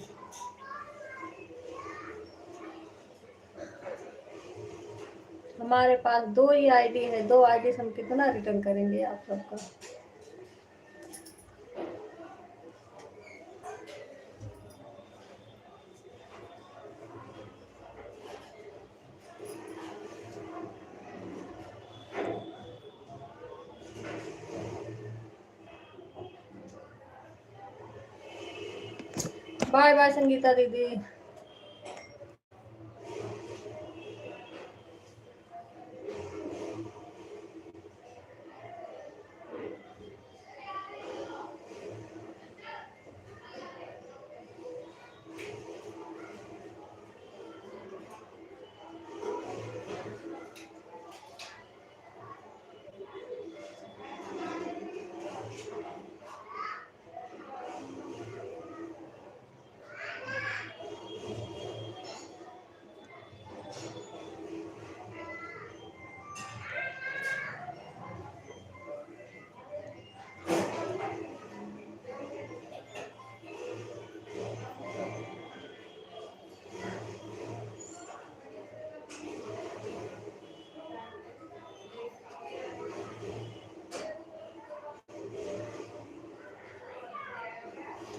हमारे पास 2 ही आईडी है, 2 आईडी से हम कितना रिटर्न करेंगे आप सबका। बाय बाय संगीता दीदी।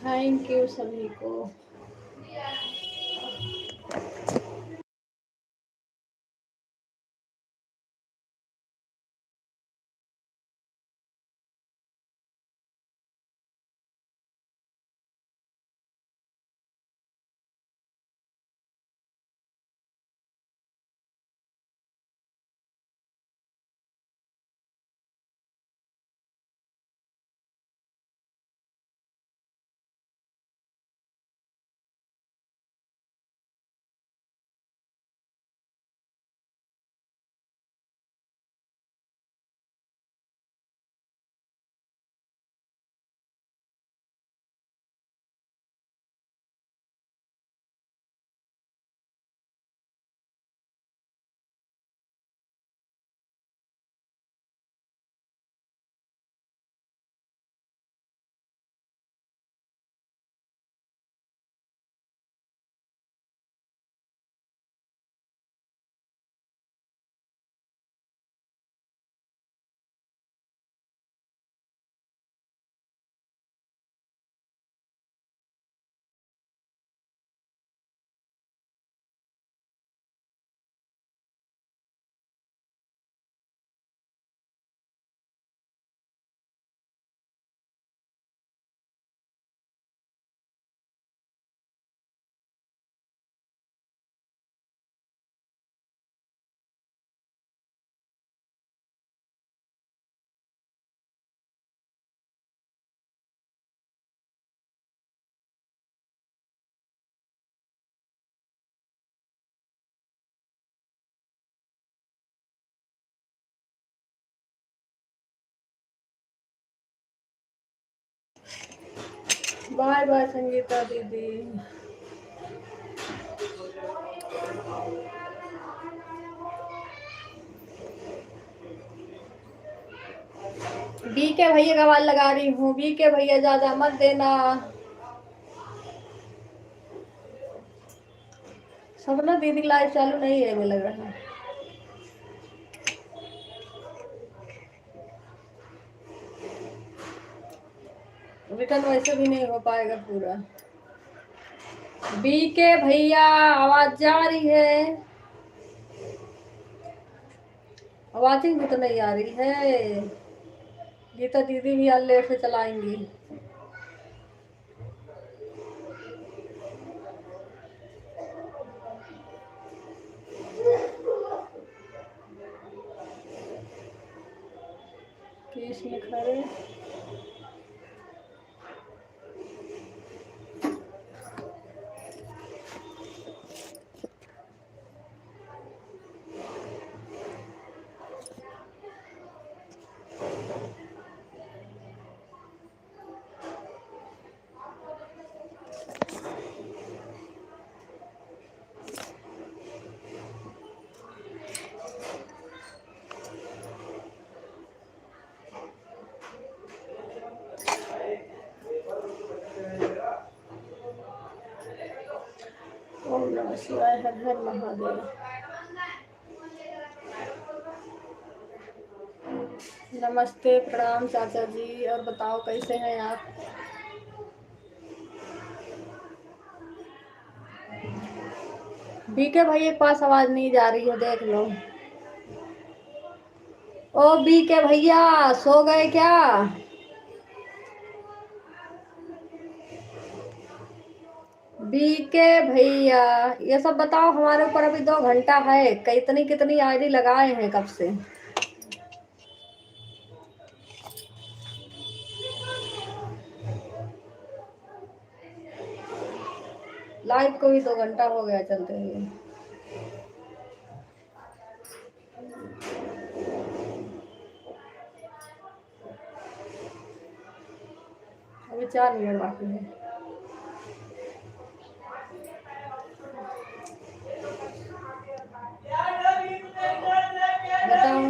थैंक यू सभी को। बाय बाय संगीता दीदी। बी के भैया का आवाज लगा रही हूँ, बी के भैया ज्यादा मत देना। सपना दीदी लाइव चालू नहीं है, मुझे लग रहा है। रिटर्न वैसे भी नहीं हो पाएगा पूरा। बी के भैया आवाज जा रही है, आवाजिंग भी तो नहीं आ रही है। गीता दीदी भी आज लेट से चलाएंगी। कृष्ण खरे ओम नमः शिवाय, हर हर महादेव। नमस्ते, प्रणाम चाचा जी, और बताओ कैसे हैं आप? बी के भैया के पास आवाज नहीं जा रही है, देख लो। ओ बी के भैया सो गए क्या? बी के भैया ये सब बताओ, हमारे ऊपर अभी 2 घंटा है, कितनी कितनी आईडी लगाए हैं कब से। लाइव को भी 2 घंटा हो गया चलते हुए। अभी 4 मिनट बाकी है। बताओ।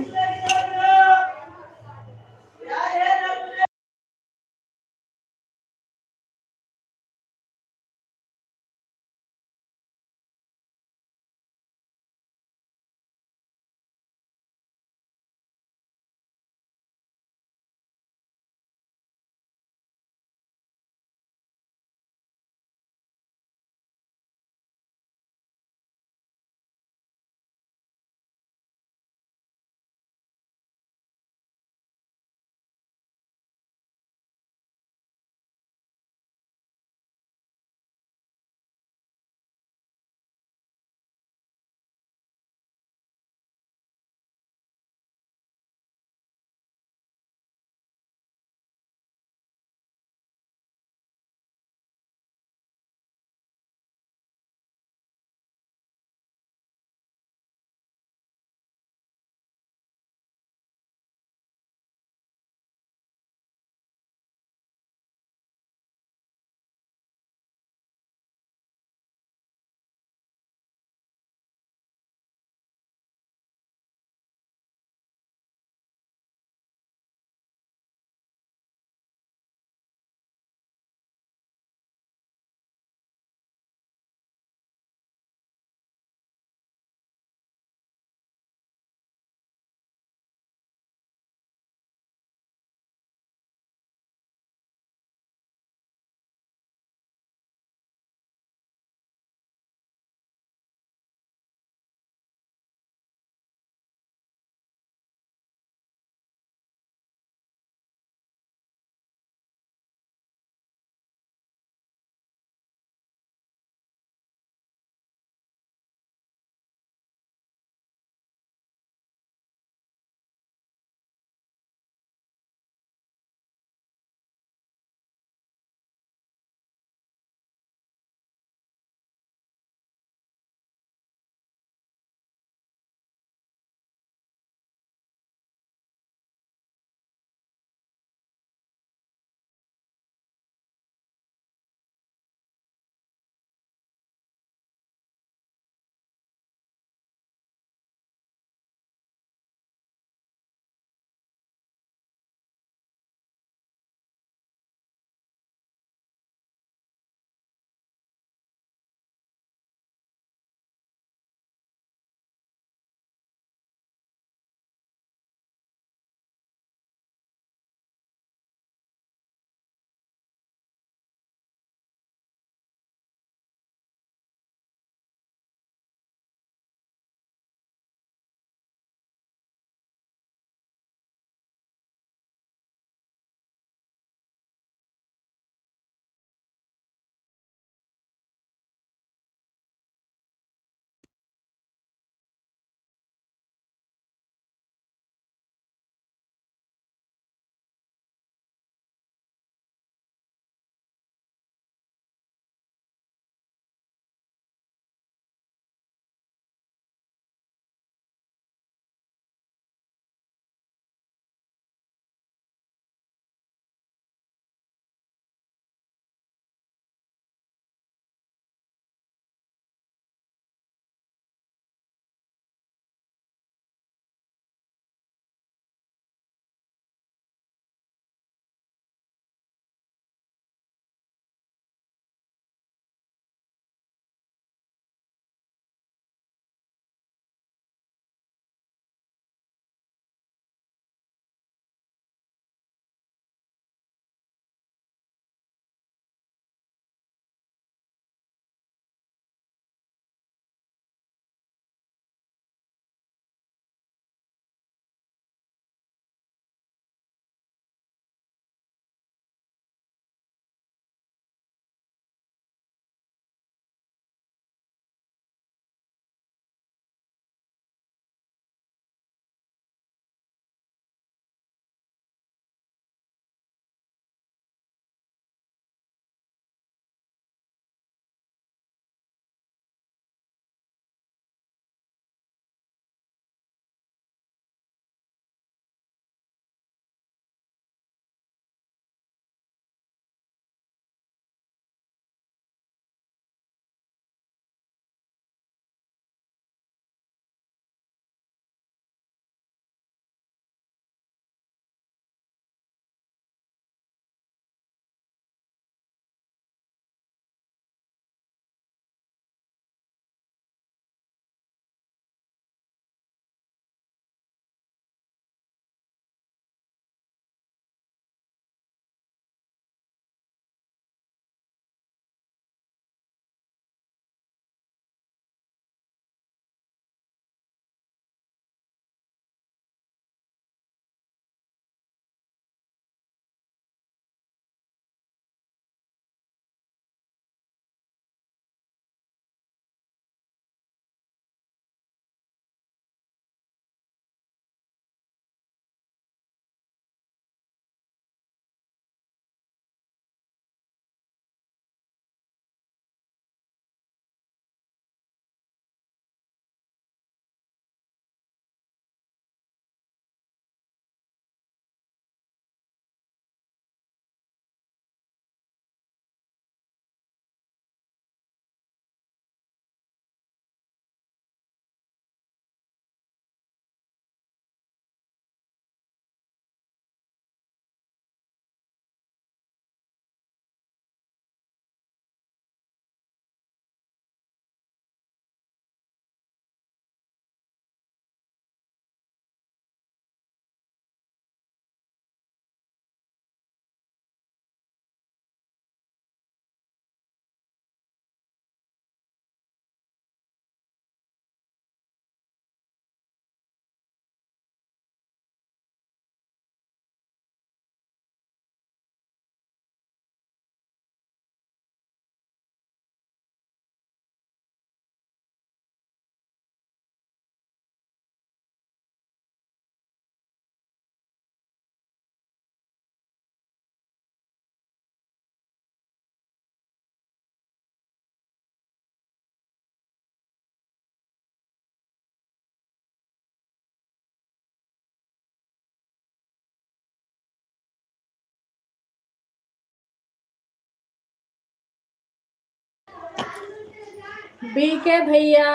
बीके भैया,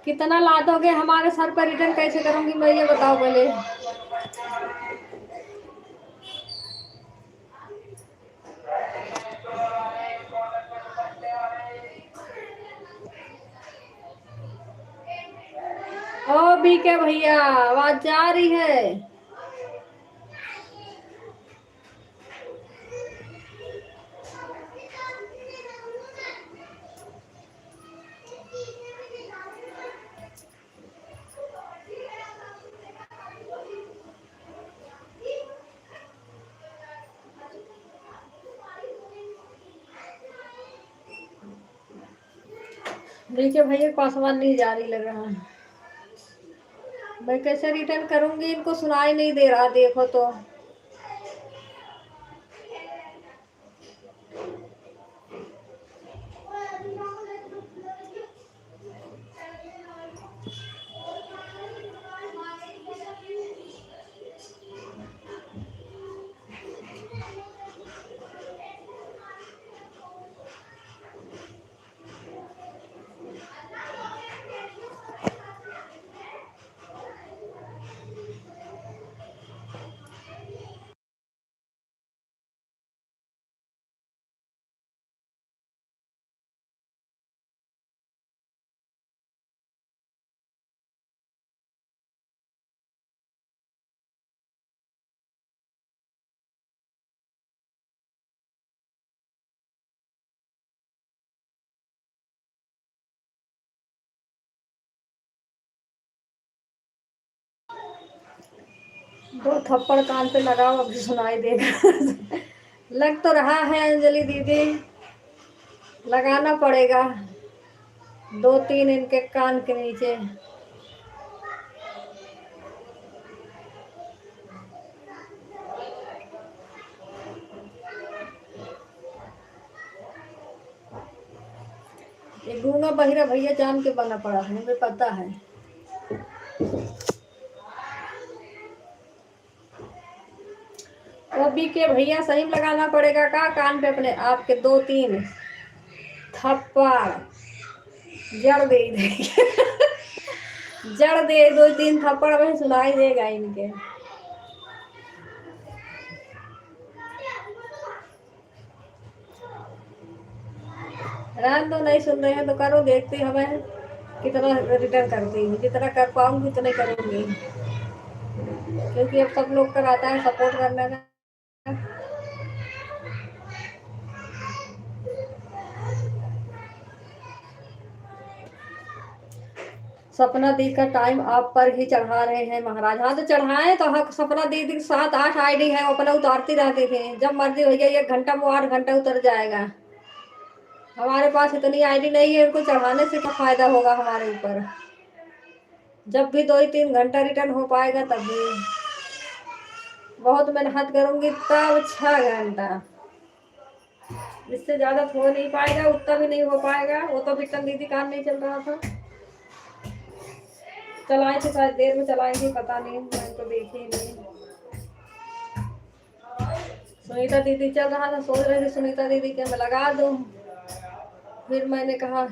कितना ला दोगे हमारे सर पर? रिटर्न कैसे करूंगी मैं, ये बताओ पहले। ओ बीके भैया, आवाज जा रही है? बीके भैया के पास आवाज नहीं जा रही लग रहा है। मैं कैसे रिटर्न करूंगी? इनको सुनाई नहीं दे रहा, देखो तो। दो थप्पड़ कान पे लगाओ, अभी सुनाई देगा। लग तो रहा है अंजलि दीदी, लगाना पड़ेगा 2-3 इनके कान के नीचे। ये गूंगा बहिरा भैया जान के बना पड़ा है, हमें पता है। तो बीके भैया सही में लगाना पड़ेगा का कान पे अपने आपके 2-3 थप्पड़ जड़ दे देंगे। जड़ दे 2-3 थप्पड़, वही सुनाई देगा इनके। रहन दो, नहीं सुन रहे हैं तो करो, देखती हमें कितना रिटर्न करती हूँ। जितना कर पाऊंगी उतना करूंगी, क्योंकि अब सब लोग कराता है सपोर्ट करने का। सपना दी का टाइम आप पर ही चढ़ा रहे हैं महाराज। हाँ तो चढ़ाए तो हक। सपना दीदी की 7-8 आईडी है, वो अपना उतारती रहती थी। जब मर्जी हो गया 1 घंटा में 8 घंटा उतर जाएगा। हमारे पास इतनी आईडी नहीं है, उनको चढ़ाने से क्या फायदा होगा हमारे ऊपर। जब भी 2-3 घंटा रिटर्न हो पाएगा तभी। बहुत मेहनत करूंगी तब 6 घंटा, इससे ज्यादा तो हो नहीं पाएगा, उतना भी नहीं हो पाएगा। वो तो बिटन दीदी काम नहीं चल रहा था, चलाए थे, शायद देर में चलाएंगे, पता नहीं, मैंने तो देखी नहीं। सुनीता दीदी चल रहा था, सोच रही थी सुनीता दीदी के मैं लगा दूं, फिर मैंने कहा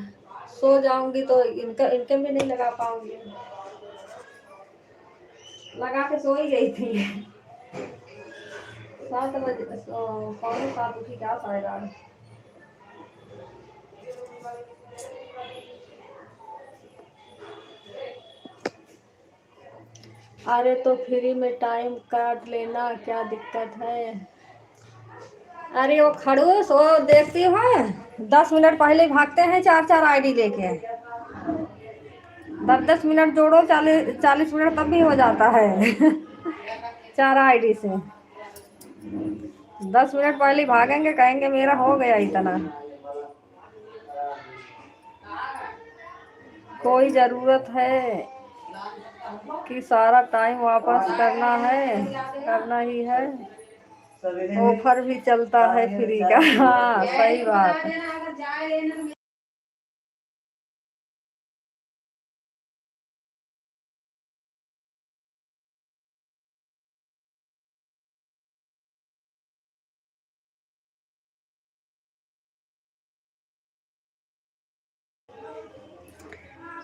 सो जाऊंगी तो इनके भी नहीं लगा पाऊंगी। लगा के सो ही गई थी। 7 बजे, 6:45 उठी क्या शायद आज। अरे तो फ्री में टाइम काट लेना, क्या दिक्कत है? अरे वो खड़ूस, वो देखती हो 10 मिनट पहले भागते हैं 4-4 आईडी लेके। 10-10 मिनट जोड़ो, 40 मिनट तब भी हो जाता है। 4 आईडी से 10 मिनट पहले भागेंगे, कहेंगे मेरा हो गया इतना। कोई जरूरत है कि सारा टाइम वापस करना है? करना ही है। ऑफर भी चलता है फ्री का। हाँ सही बात है।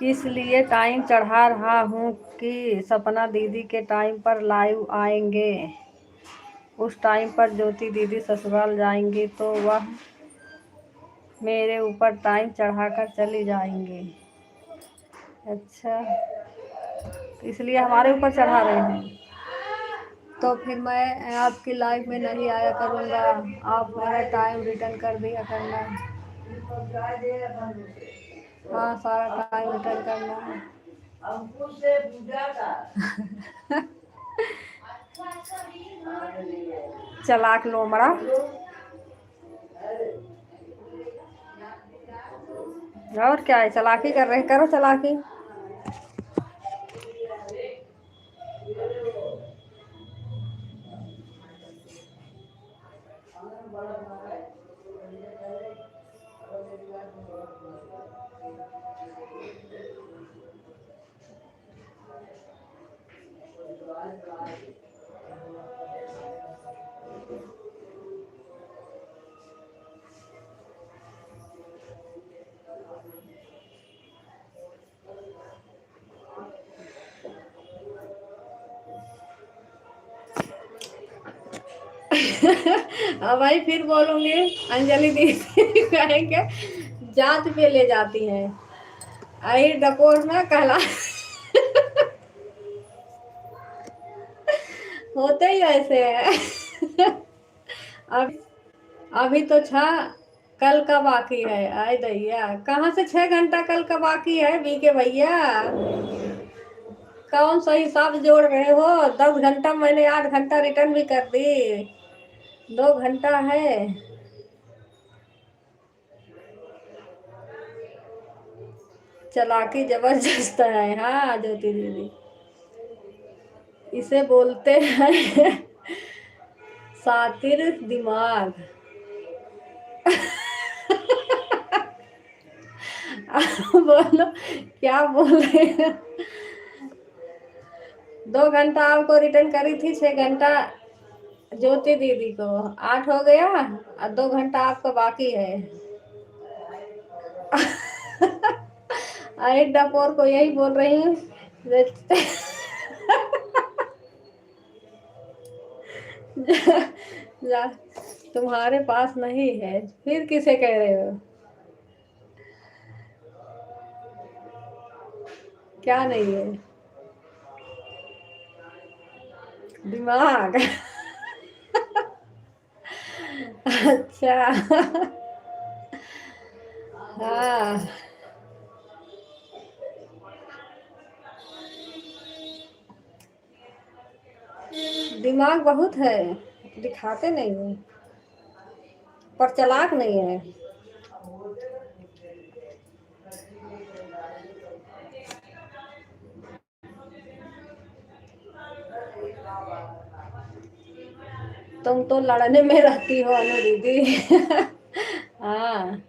इसलिए टाइम चढ़ा रहा हूँ कि सपना दीदी के टाइम पर लाइव आएंगे। उस टाइम पर ज्योति दीदी ससुराल जाएंगी तो वह मेरे ऊपर टाइम चढ़ाकर चली जाएंगी। अच्छा, इसलिए हमारे ऊपर चढ़ा रहे हैं। तो फिर मैं आपकी लाइफ में नहीं आया करूँगा, आप मेरा टाइम रिटर्न कर दिया करना। हाँ, सारा टाइम रिटर्न करना है। चालाक लोमड़ा। और क्या है, चालाकी कर रहे हैं, करो चालाकी। अब भाई फिर बोलूंगी, अंजलि दीदी कहेंगे जांच पे ले जाती हैं, आई डकोर ना कहला। होते ही ऐसे है। अब अभी तो कल का बाकी है। आए दैया, कहाँ से 6 घंटा कल का बाकी है बीके भैया? कौन सा हिसाब जोड़ रहे हो? 10 घंटा मैंने 8 घंटा रिटर्न भी कर दी, 2 घंटा है। चालाकी जबरदस्त है। हाँ ज्योति दीदी, इसे बोलते हैं सातिर दिमाग। बोलो क्या बोल रहे हैं? 2 घंटा आपको रिटर्न करी थी, 6 घंटा ज्योति दीदी को, 8 हो गया और 2 घंटा आपको बाकी है। एक डपोर को यही बोल रही हूँ। जा, तुम्हारे पास नहीं है फिर किसे कह रहे हो? क्या नहीं है? दिमाग। अच्छा। हाँ, दिमाग बहुत है, दिखाते नहीं है, पर चालाक नहीं है। तुम तो लड़ने में रहती हो अनु दीदी। हाँ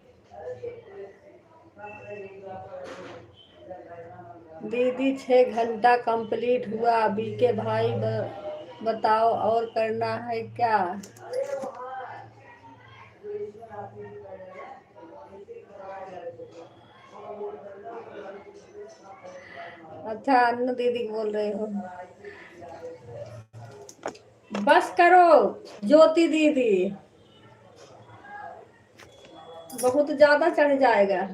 दीदी, 6 घंटा कंप्लीट हुआ। बीके भाई बताओ और करना है क्या? अच्छा, अन्नू दीदी बोल रहे हो? बस करो ज्योति दीदी, बहुत ज्यादा चढ़ जाएगा।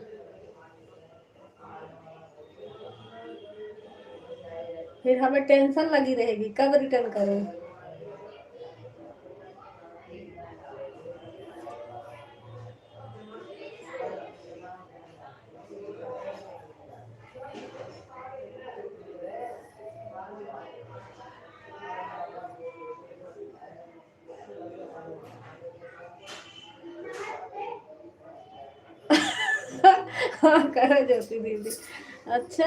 फिर हमें टेंशन लगी रहेगी कब रिटर्न करें। हाँ करो ज्योति दीदी। अच्छा,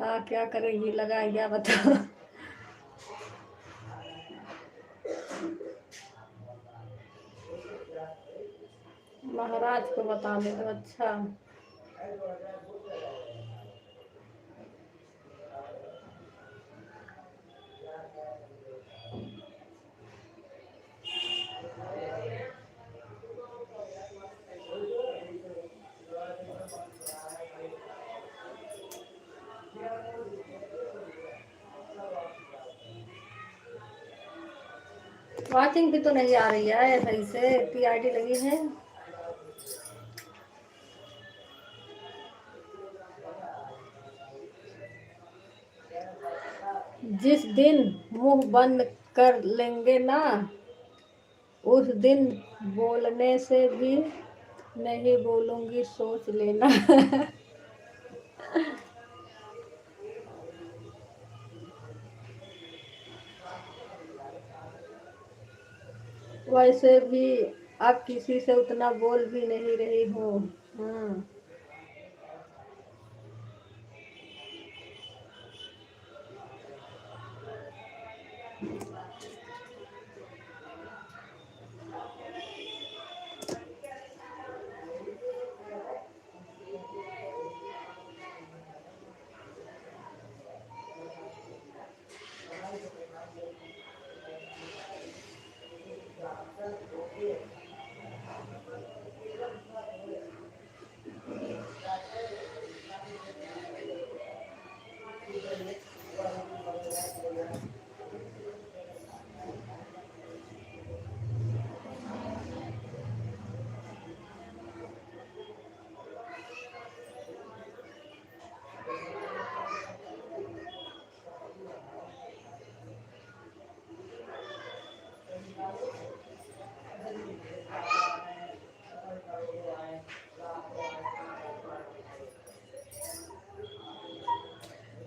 हाँ क्या करेगी, लगाएगा बताओ। महाराज को बता दे तो अच्छा। वॉचिंग भी तो नहीं आ रही है सही से, इतनी आईडी लगी है। जिस दिन मुंह बंद कर लेंगे ना, उस दिन बोलने से भी नहीं बोलूंगी, सोच लेना। वैसे भी अब किसी से उतना बोल भी नहीं रही हूँ।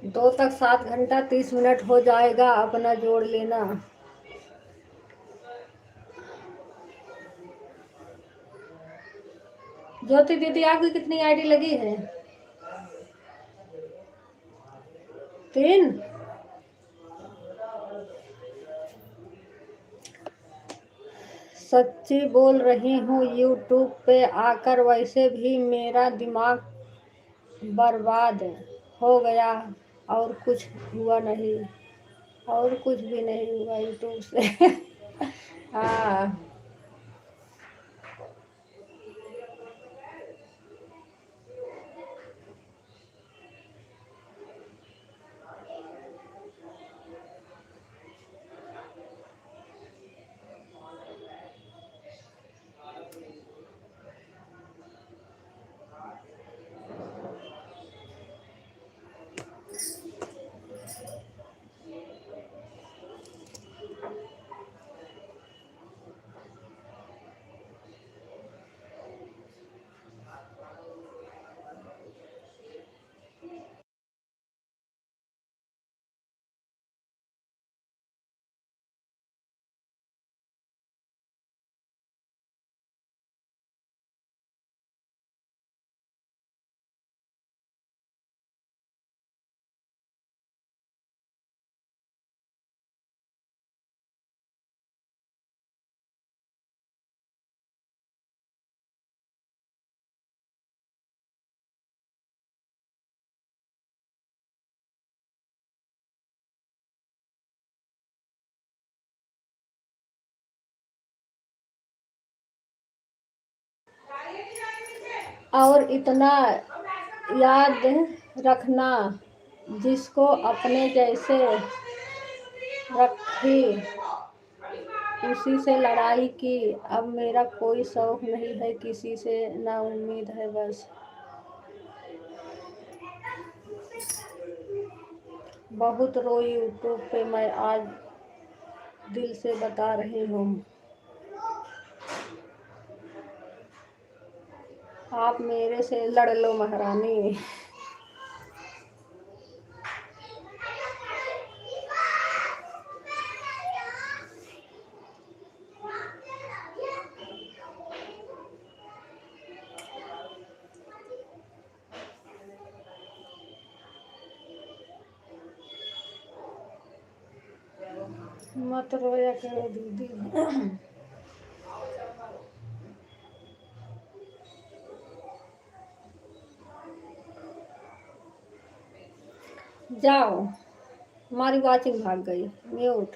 दो तक 7 घंटा 30 मिनट हो जाएगा, अपना जोड़ लेना। ज्योति दीदी आपकी कितनी आईडी लगी है? 3। सच्ची बोल रही हूँ, यूट्यूब पे आकर वैसे भी मेरा दिमाग बर्बाद हो गया, और कुछ हुआ नहीं, और कुछ भी नहीं हुआ यूट्यूब से। हाँ। और इतना याद रखना, जिसको अपने जैसे रखी उसी से लड़ाई की। अब मेरा कोई शौक नहीं है किसी से, ना उम्मीद है बस। बहुत रोई यूट्यूब पे मैं, आज दिल से बता रही हूँ। आप मेरे से लड़ लो महारानी। मत रोया करो दीदी। जाओ, हमारी वाचिंग भाग गई, म्यूट।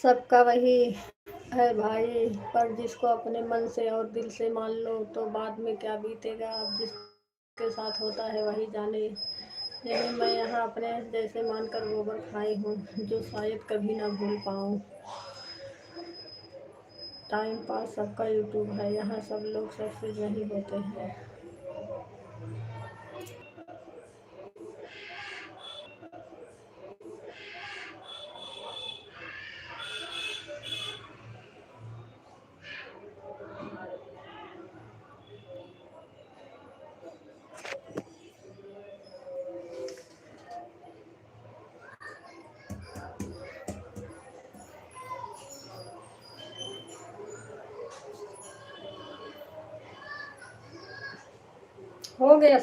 सबका वही है भाई, पर जिसको अपने मन से और दिल से मान लो तो बाद में क्या बीतेगा अब जिसके साथ होता है वही जाने। यही मैं यहाँ अपने जैसे मानकर गोबर खाई हूँ, जो शायद कभी ना भूल पाऊँ। टाइम पास सबका यूट्यूब है, यहाँ सब लोग सक्सेस नहीं होते हैं। हो गया।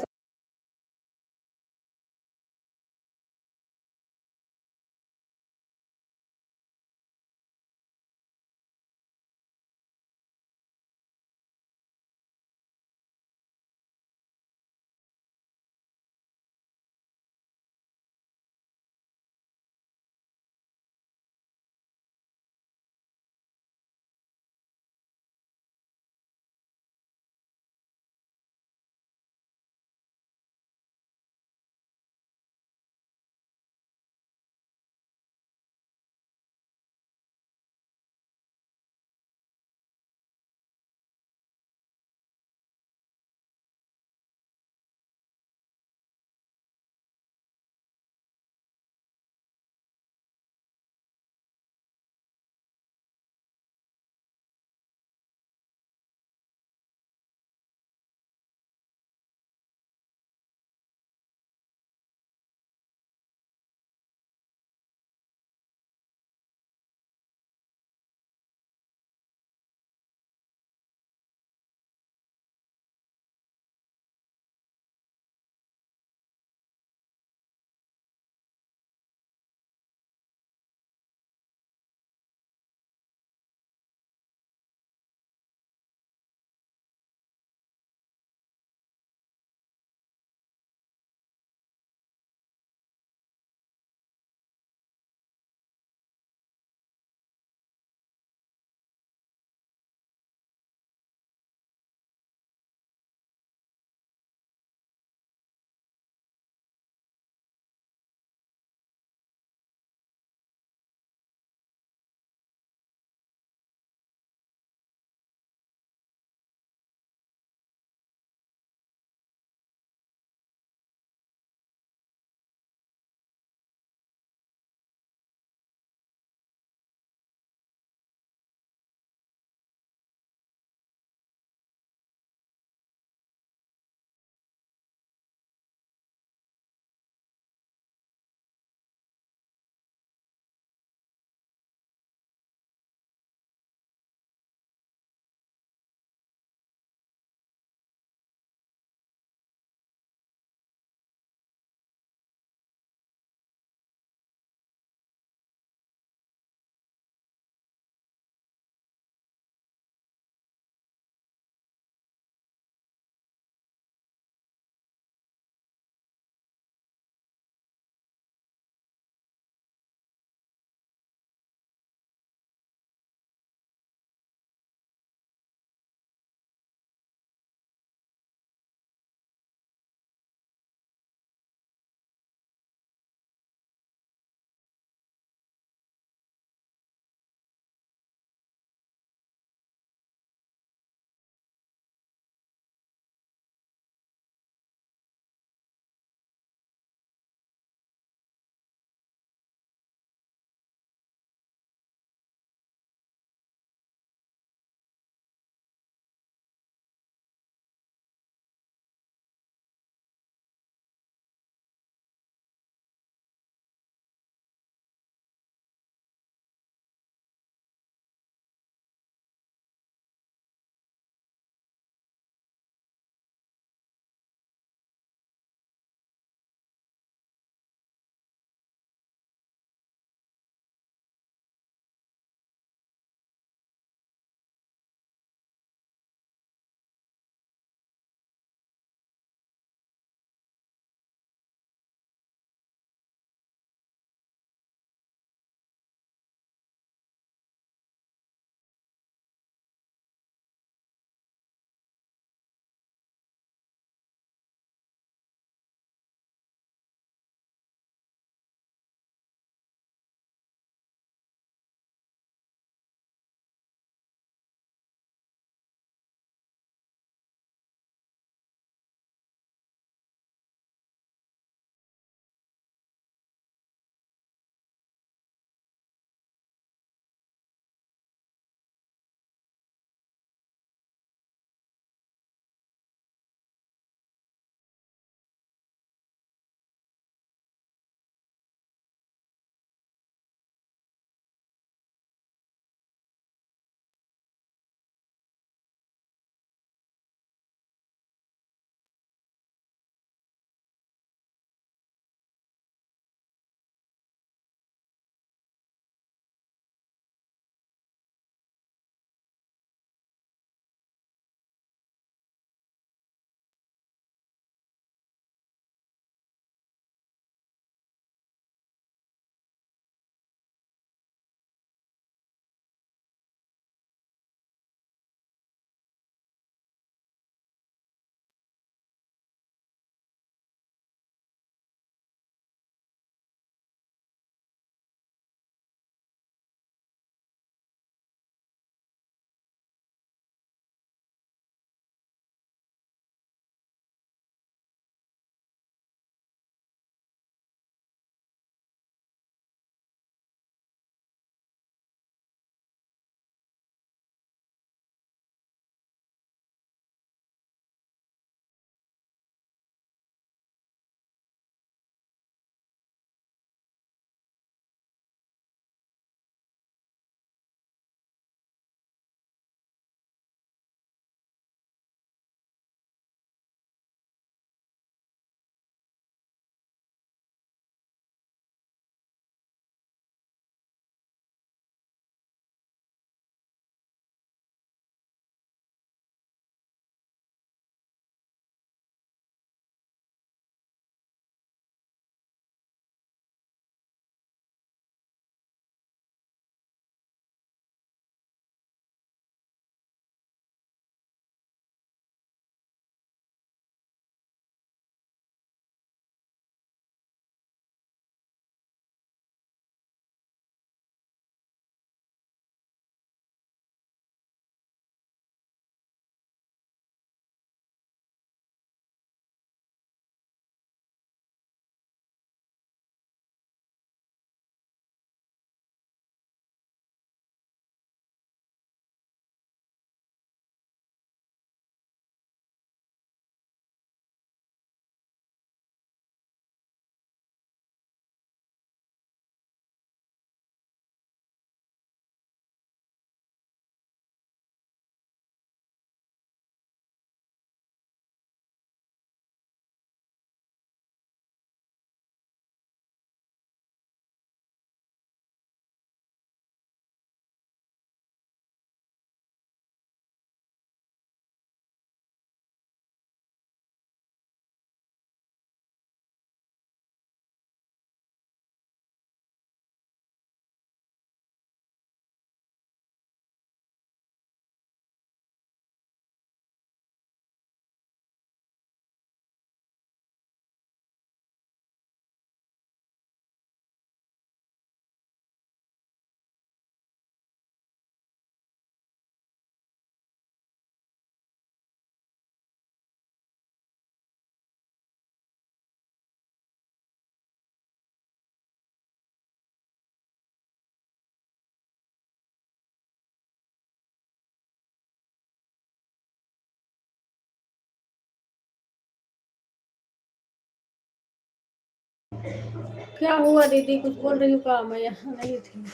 क्या हुआ दीदी, कुछ बोल रही हूँ का? मैं यहाँ नहीं थी।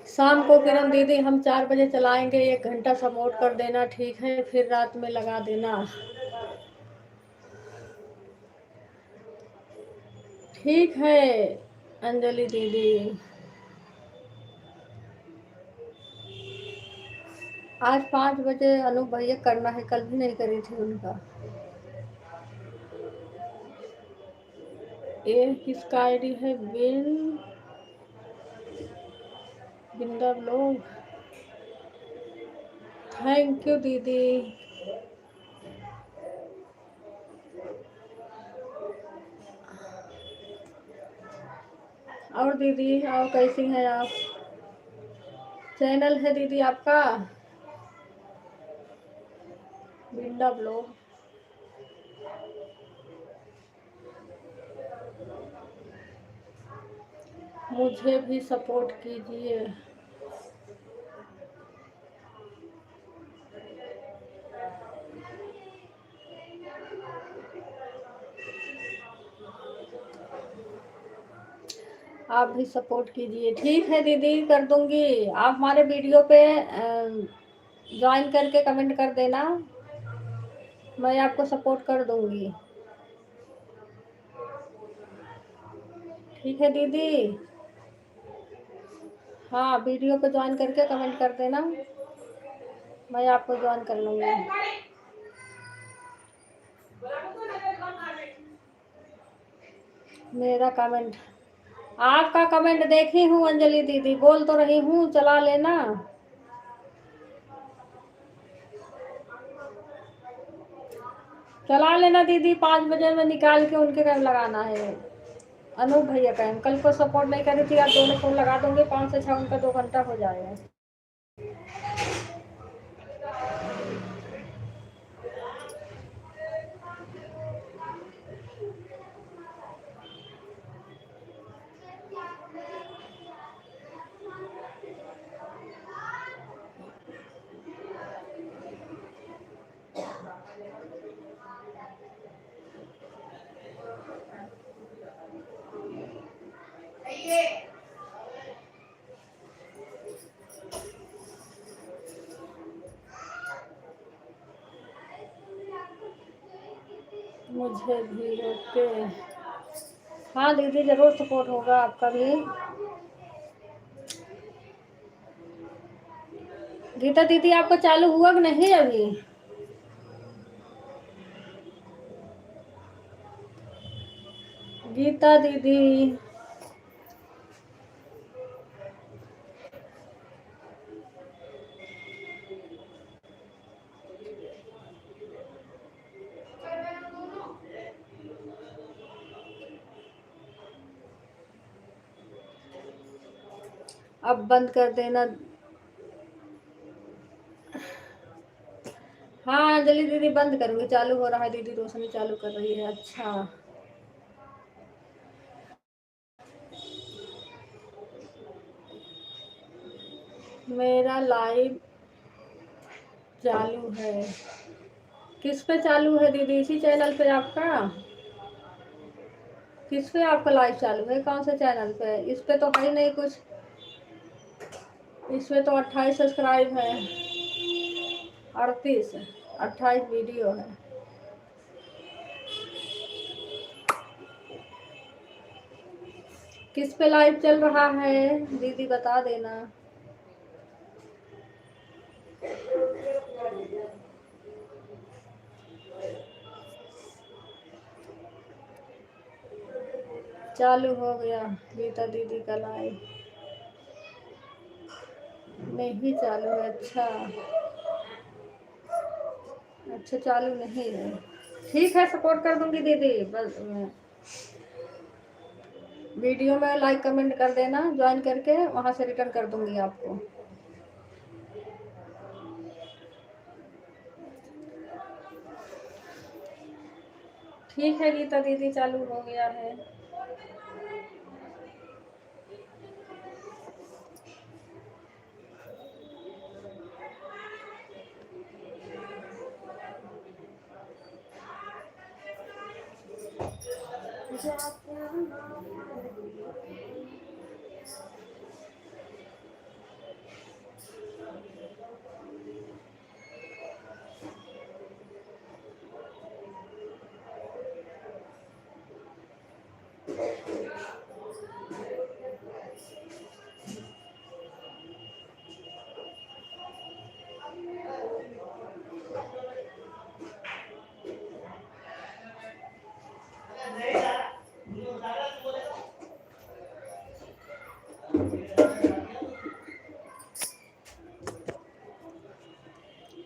शाम को किरण दीदी हम 4 बजे चलाएंगे, 1 घंटा सपोर्ट कर देना, ठीक है? फिर रात में लगा देना। ठीक है अंजलि दीदी। आज 5 बजे अनु भैया करना है, कल भी नहीं करी थी उनका। ये किसका आईडी है? बिंदा ब्लॉग। थैंक यू दीदी। और दीदी, और कैसी हैं आप? चैनल है दीदी आपका बिंदा ब्लॉग। मुझे भी सपोर्ट कीजिए। आप भी सपोर्ट कीजिए। ठीक है दीदी, कर दूंगी। आप हमारे वीडियो पे ज्वाइन करके कमेंट कर देना, मैं आपको सपोर्ट कर दूंगी। ठीक है दीदी। हाँ, वीडियो पे ज्वाइन करके कमेंट कर देना, मैं आपको ज्वाइन कर लूँगी। मेरा कमेंट, आपका कमेंट देखी हूँ अंजलि दीदी, बोल तो रही हूँ चला लेना। चला लेना दीदी, 5 बजे में निकाल के उनके टाइम लगाना है। अनूप भैया का कल को सपोर्ट नहीं करी थी, आप दोनों फोन लगा दूंगी, 5 से 6 उनका 2 घंटा हो जाएगा। मुझे भी ओके। हाँ दीदी, जरूर सपोर्ट होगा आपका भी। गीता दीदी, आपका चालू हुआ कि नहीं अभी? गीता दीदी, अब बंद कर देना। हाँ अंजलि दीदी, बंद करूंगी, चालू हो रहा है दीदी, रोशनी चालू कर रही है। अच्छा, मेरा लाइव चालू है। किस पे चालू है दीदी? इसी चैनल पे आपका? किस पे आपका लाइव चालू है? कौन से चैनल पे? इस पे तो है नहीं कुछ। इस पे तो 28 सब्सक्राइब है, 38, 28 वीडियो है। किस पे लाइव चल रहा है दीदी, बता देना। चालू हो गया गीता दीदी का लाइव। नहीं चालू है? अच्छा अच्छा, चालू नहीं है। ठीक है, सपोर्ट कर दूंगी दीदी, बस वीडियो में लाइक कमेंट कर देना, ज्वाइन करके वहां से रिटर्न कर दूंगी आपको। ठीक है गीता दीदी, चालू हो गया है।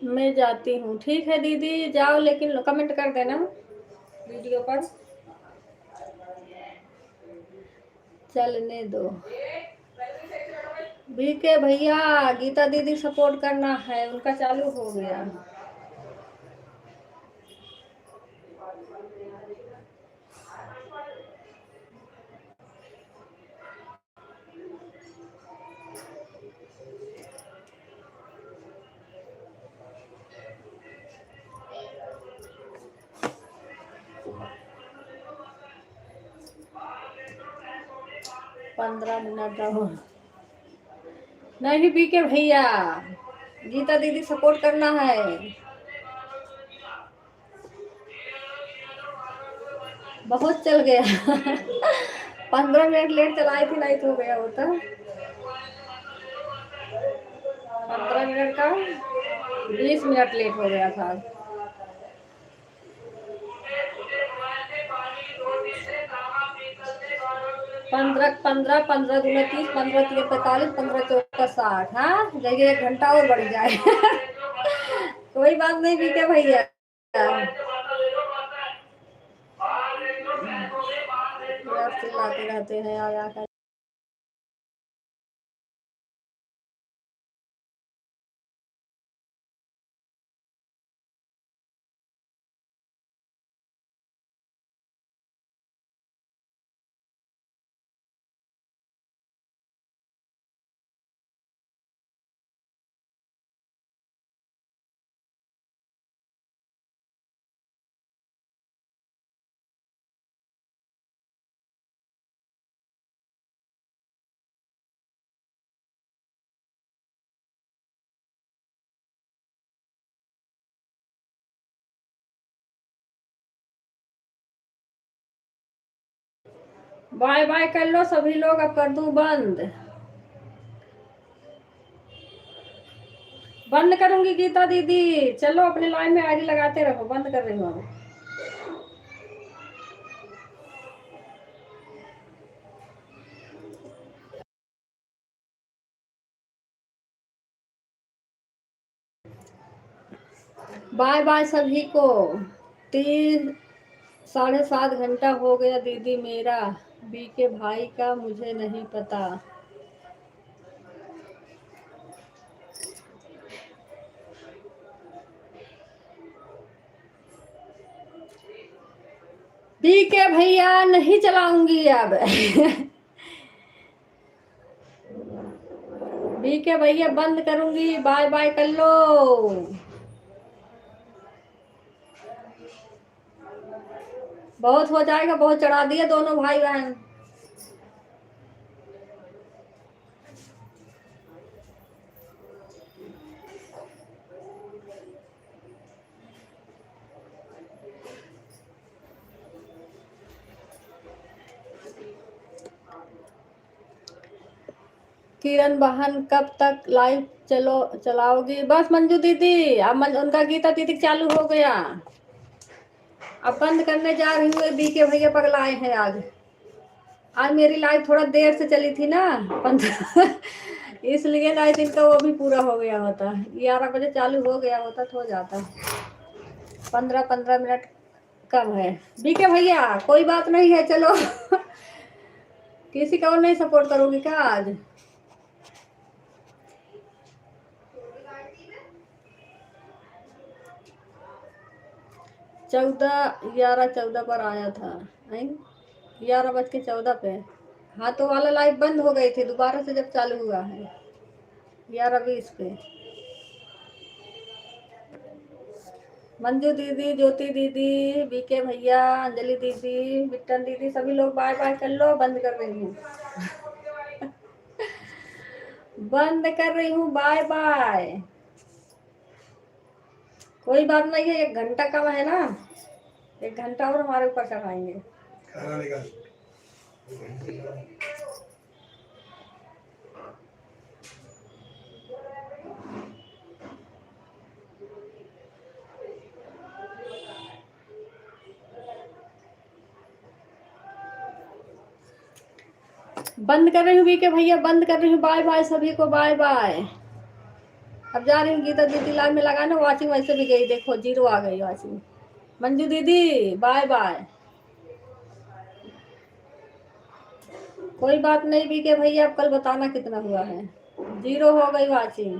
मैं जाती हूँ। ठीक है दीदी जाओ, लेकिन कमेंट कर देना वीडियो पर। चलने दो। बीके भैया गीता दीदी सपोर्ट करना है, उनका चालू हो गया। पंद्रह मिनट रहो। नहीं बीके भैया, गीता दीदी सपोर्ट करना है। बहुत चल गया। 15 मिनट लेट चलाई थी, नहीं तो हो गया होता। 15 मिनट का 20 मिनट लेट हो गया था। 15 दूना 30, 15 3 45, 15 चौका 60। हाँ जगह 1 घंटा और बढ़ जाए। कोई बात नहीं बीके भैया। चिल्लाते रहते हैं आया कर। बाय बाय कर लो सभी लोग, अब कर दूं बंद। बंद करूंगी गीता दीदी, चलो अपने लाइन में आईडी लगाते रहो, बंद कर रही हूँ। बाय बाय सभी को। 3 साढ़े 7 घंटा हो गया दीदी मेरा, बीके भाई का मुझे नहीं पता। बीके भैया नहीं चलाऊंगी अब। बीके भैया बंद करूंगी, बाय बाय कर लो। बहुत हो जाएगा, बहुत चढ़ा दिए दोनों भाई बहन। किरण बहन कब तक लाइव चलाओगी? बस मंजू दीदी अब उनका गीता दीदी चालू हो गया, अब बंद करने जा रही हूँ। बीके भैया पगलाए हैं आज। आज मेरी लाइव थोड़ा देर से चली थी ना 15। इसलिए ना इनका वो भी पूरा हो गया होता, 11 बजे चालू हो गया होता तो हो जाता। 15 मिनट कम है। बीके भैया कोई बात नहीं है, चलो। किसी का और नहीं सपोर्ट करोगी क्या आज? 11 पर आया था, 11:14 पे। हाँ तो वाला लाइव बंद हो गई थी, दोबारा से जब चालू हुआ है 11:20 पे। मंजू दीदी, ज्योति दीदी, बीके भैया, अंजलि दीदी, बिट्टन दीदी, सभी लोग बाय बाय कर लो। बंद कर रही हूँ बंद कर रही हूँ, बाय बाय। कोई बात नहीं है, 1 घंटा कम है ना, 1 घंटा और हमारे ऊपर चढ़ाएंगे। बंद कर रही हूँ बीके भैया, बंद कर रही हूँ। बाय बाय सभी को, बाय बाय। अब जा रही हूँ गीता दीदी लाइव में लगाना। वॉचिंग वैसे भी गई, देखो 0 आ गई वॉचिंग। मंजू दीदी बाय बाय। कोई बात नहीं बीके भैया, अब कल बताना कितना हुआ है। 0 हो गई वॉचिंग।